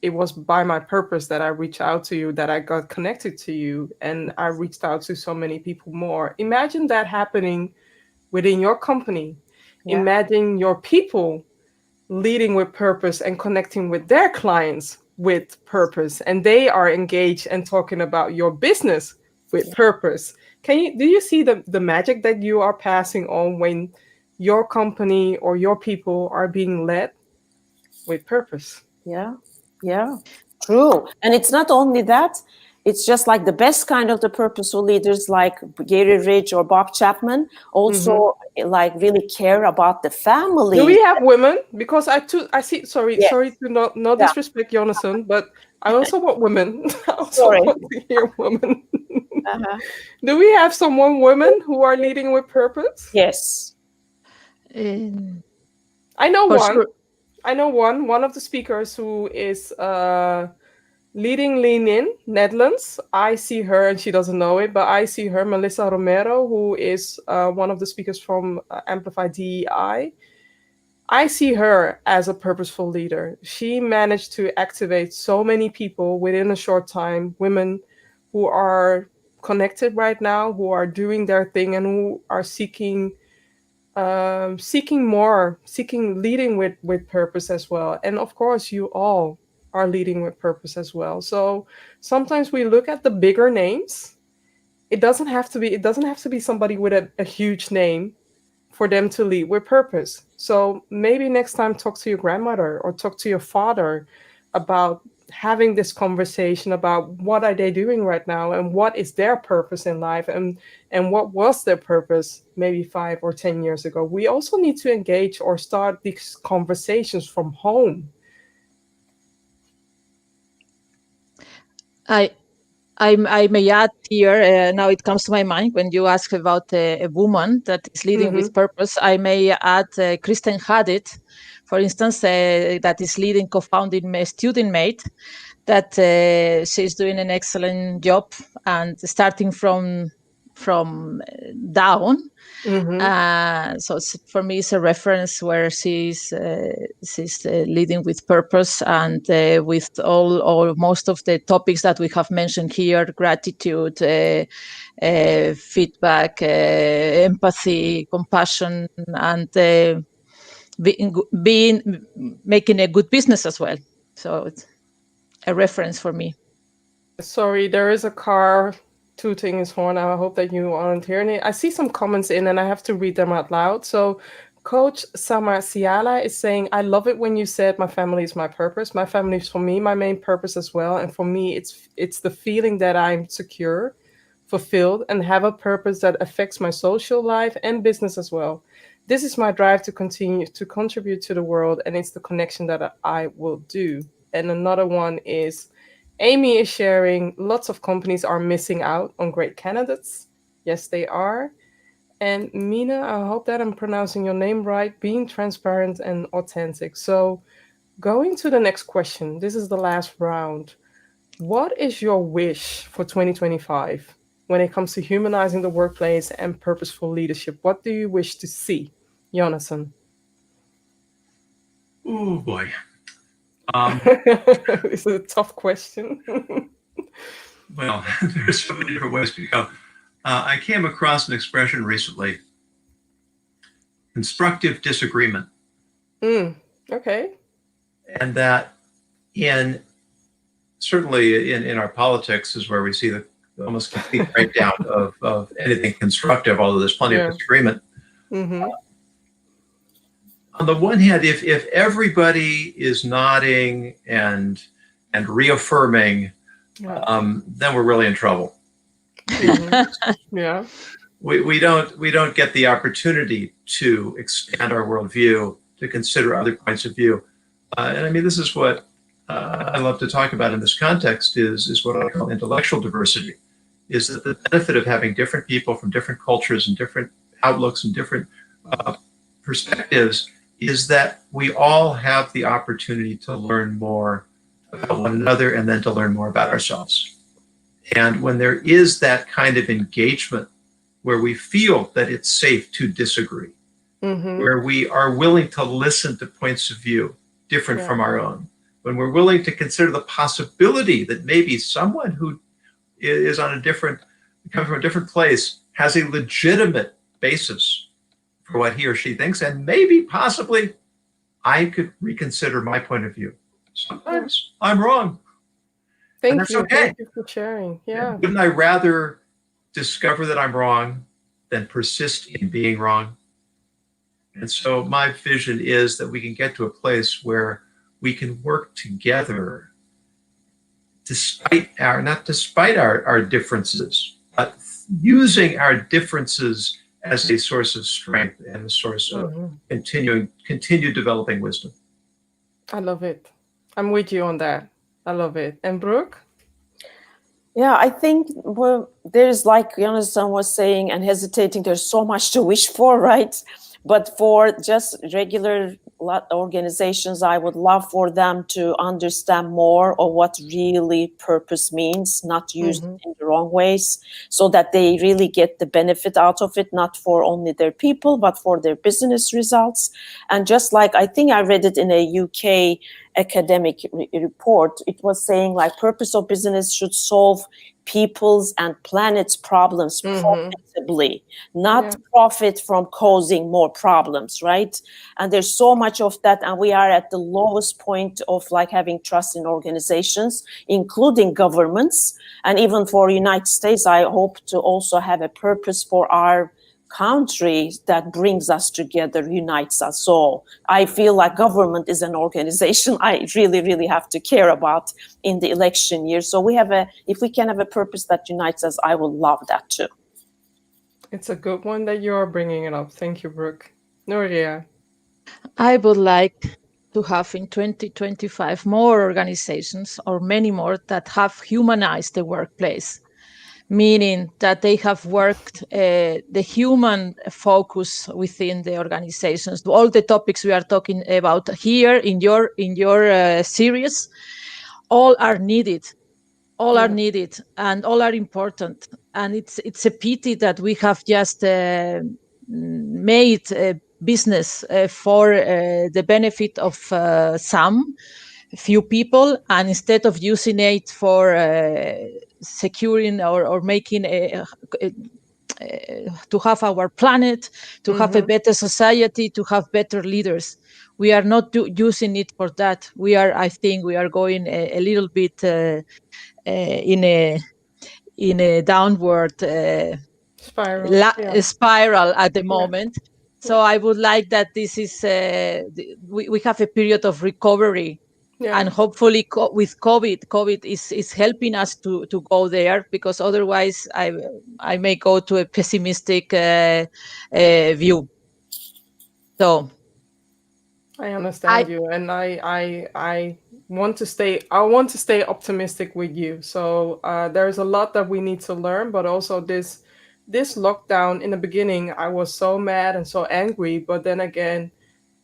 it was by my purpose that I reached out to you, that I got connected to you, and I reached out to so many people more. Imagine that happening within your company. Imagine your people leading with purpose and connecting with their clients with purpose, and they are engaged and talking about your business with purpose. Do you see the magic that you are passing on when your company or your people are being led with purpose? Yeah, true. And it's not only that, it's just like the best kind of the purposeful leaders like Gary Ridge or Bob Chapman also like really care about the family. Do we have women? Because I see, sorry to not disrespect Yonason, but I also want women. I also want to hear women. Do we have women who are leading with purpose? Yes. I know one. Sure. I know one of the speakers who is leading Lean In Netherlands. I see her, and she doesn't know it, but I see her, Melissa Romero, who is one of the speakers from Amplify DEI. I see her as a purposeful leader. She managed to activate so many people within a short time, women who are connected right now, who are doing their thing, and who are seeking leading with purpose as well. And of course, you all are leading with purpose as well. So sometimes we look at the bigger names. It doesn't have to be somebody with a huge name for them to lead with purpose. So maybe next time talk to your grandmother or talk to your father about having this conversation about what are they doing right now and what is their purpose in life and what was their purpose maybe 5 or 10 years ago. We also need to engage or start these conversations from home. I may add here, now it comes to my mind when you ask about a woman that is leading with purpose, I may add Kristen Haddett, for instance, that is leading, co-founding Student Mate, that she's doing an excellent job and starting from down. So for me, it's a reference where she's leading with purpose and with all or most of the topics that we have mentioned here: gratitude, feedback, empathy, compassion, and making a good business as well. So it's a reference for me. Sorry, there is a car tooting his horn. I hope that you aren't hearing it. I see some comments in and I have to read them out loud. So Coach Samar Siala is saying, I love it when you said my family is my purpose. My family is for me my main purpose as well. And for me, it's the feeling that I'm secure, fulfilled, and have a purpose that affects my social life and business as well. This is my drive to continue to contribute to the world, and it's the connection that I will do. And another one is Amy is sharing, lots of companies are missing out on great candidates. Yes, they are. And Mina, I hope that I'm pronouncing your name right, being transparent and authentic. So going to the next question, this is the last round. What is your wish for 2025 when it comes to humanizing the workplace and purposeful leadership? What do you wish to see, Yonason? Oh boy. This is a tough question. Well, there's so many different ways to go. I came across an expression recently: constructive disagreement. Okay. And that certainly in our politics is where we see the almost complete breakdown of anything constructive, although there's plenty of disagreement. On the one hand, if everybody is nodding and reaffirming, then we're really in trouble. Yeah. We don't get the opportunity to expand our worldview, to consider other points of view. And I mean, this is what I love to talk about in this context is what I call intellectual diversity, is that the benefit of having different people from different cultures and different outlooks and different perspectives is that we all have the opportunity to learn more about one another and then to learn more about ourselves. And when there is that kind of engagement where we feel that it's safe to disagree, where we are willing to listen to points of view different from our own, when we're willing to consider the possibility that maybe someone who is on comes from a different place has a legitimate basis for what he or she thinks, and maybe possibly I could reconsider my point of view. Sometimes I'm wrong. Thank you. Okay. Thank you for sharing. Yeah. Wouldn't I rather discover that I'm wrong than persist in being wrong? And so my vision is that we can get to a place where we can work together not despite our differences, but using our differences as a source of strength and a source of continued developing wisdom. I love it. I'm with you on that. I love it. And Brooke? Yeah, I think there's, like Yonason was saying and hesitating, there's so much to wish for, right? But for just regular organizations, I would love for them to understand more of what really purpose means, not used in the wrong ways, so that they really get the benefit out of it, not for only their people, but for their business results. And just like, I think I read it in a UK academic report, it was saying like purpose of business should solve people's and planet's problems profitably, not profit from causing more problems, right? And there's so much of that, and we are at the lowest point of like having trust in organizations, including governments. And even for United States, I hope to also have a purpose for our country that brings us together, unites us. So I feel like government is an organization I really, really have to care about in the election year. So if we can have a purpose that unites us, I would love that too. It's a good one that you are bringing it up. Thank you, Brooke. Nuria? I would like to have in 2025 more organizations or many more that have humanized the workplace, meaning that they have worked the human focus within the organizations. All the topics we are talking about here in your series, all are needed. All are needed and all are important. And it's a pity that we have just made business for the benefit of some few people, and instead of using it for securing or making to have our planet, to have a better society, to have better leaders. We are not using it for that. I think we are going a little bit in a downward spiral at the moment. So I would like that this is we have a period of recovery. And hopefully with COVID is helping us to go there, because otherwise I may go to a pessimistic view. So I understand you, and I want to stay optimistic with you. So there's a lot that we need to learn, but also this lockdown in the beginning, I was so mad and so angry, but then again,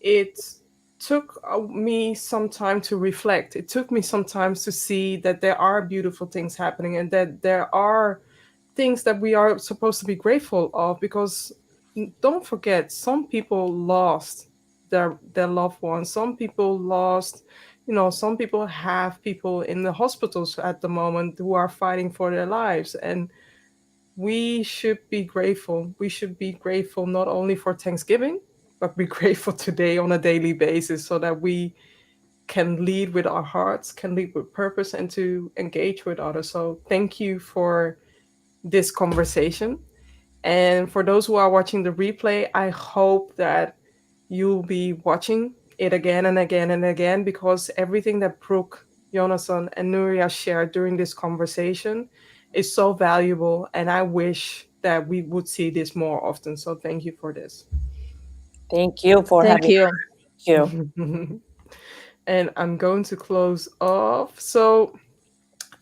it took me some time to reflect. It took me some time to see that there are beautiful things happening and that there are things that we are supposed to be grateful of, because don't forget, some people lost their loved ones. Some people lost, some people have people in the hospitals at the moment who are fighting for their lives, and we should be grateful. We should be grateful not only for Thanksgiving, but be grateful today on a daily basis, so that we can lead with our hearts, can lead with purpose, and to engage with others. So thank you for this conversation. And for those who are watching the replay, I hope that you'll be watching it again and again and again, because everything that Brooke, Yonason, and Nuria shared during this conversation is so valuable. And I wish that we would see this more often. So thank you for this. Thank you for having me. Thank you. And I'm going to close off. So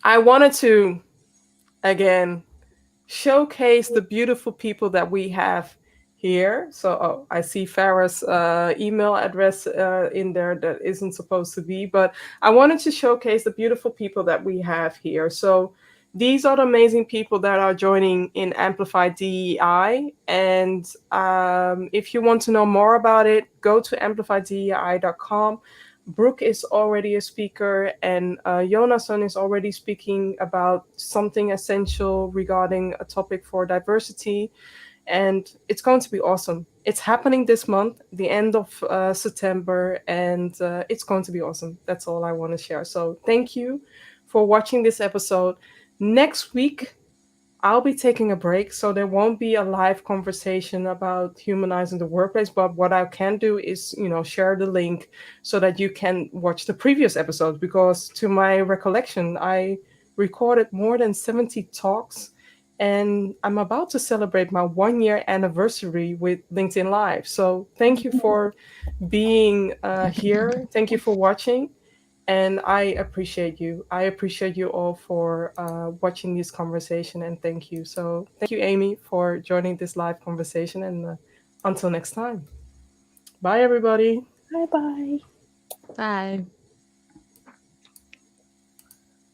I wanted to, again, showcase the beautiful people that we have here. So I see Farah's email address in there that isn't supposed to be, but I wanted to showcase the beautiful people that we have here. So these are the amazing people that are joining in Amplified DEI. And if you want to know more about it, go to amplifieddei.com. Brooke is already a speaker, and Yonason is already speaking about something essential regarding a topic for diversity. And it's going to be awesome. It's happening this month, the end of September, and it's going to be awesome. That's all I want to share. So thank you for watching this episode. Next week, I'll be taking a break, so there won't be a live conversation about humanizing the workplace. But what I can do is, share the link so that you can watch the previous episodes, because to my recollection, I recorded more than 70 talks, and I'm about to celebrate my 1-year anniversary with LinkedIn Live. So thank you for being here. Thank you for watching. And I appreciate you. I appreciate you all for watching this conversation, and thank you. So thank you, Amy, for joining this live conversation, and until next time. Bye, everybody. Bye-bye. Bye.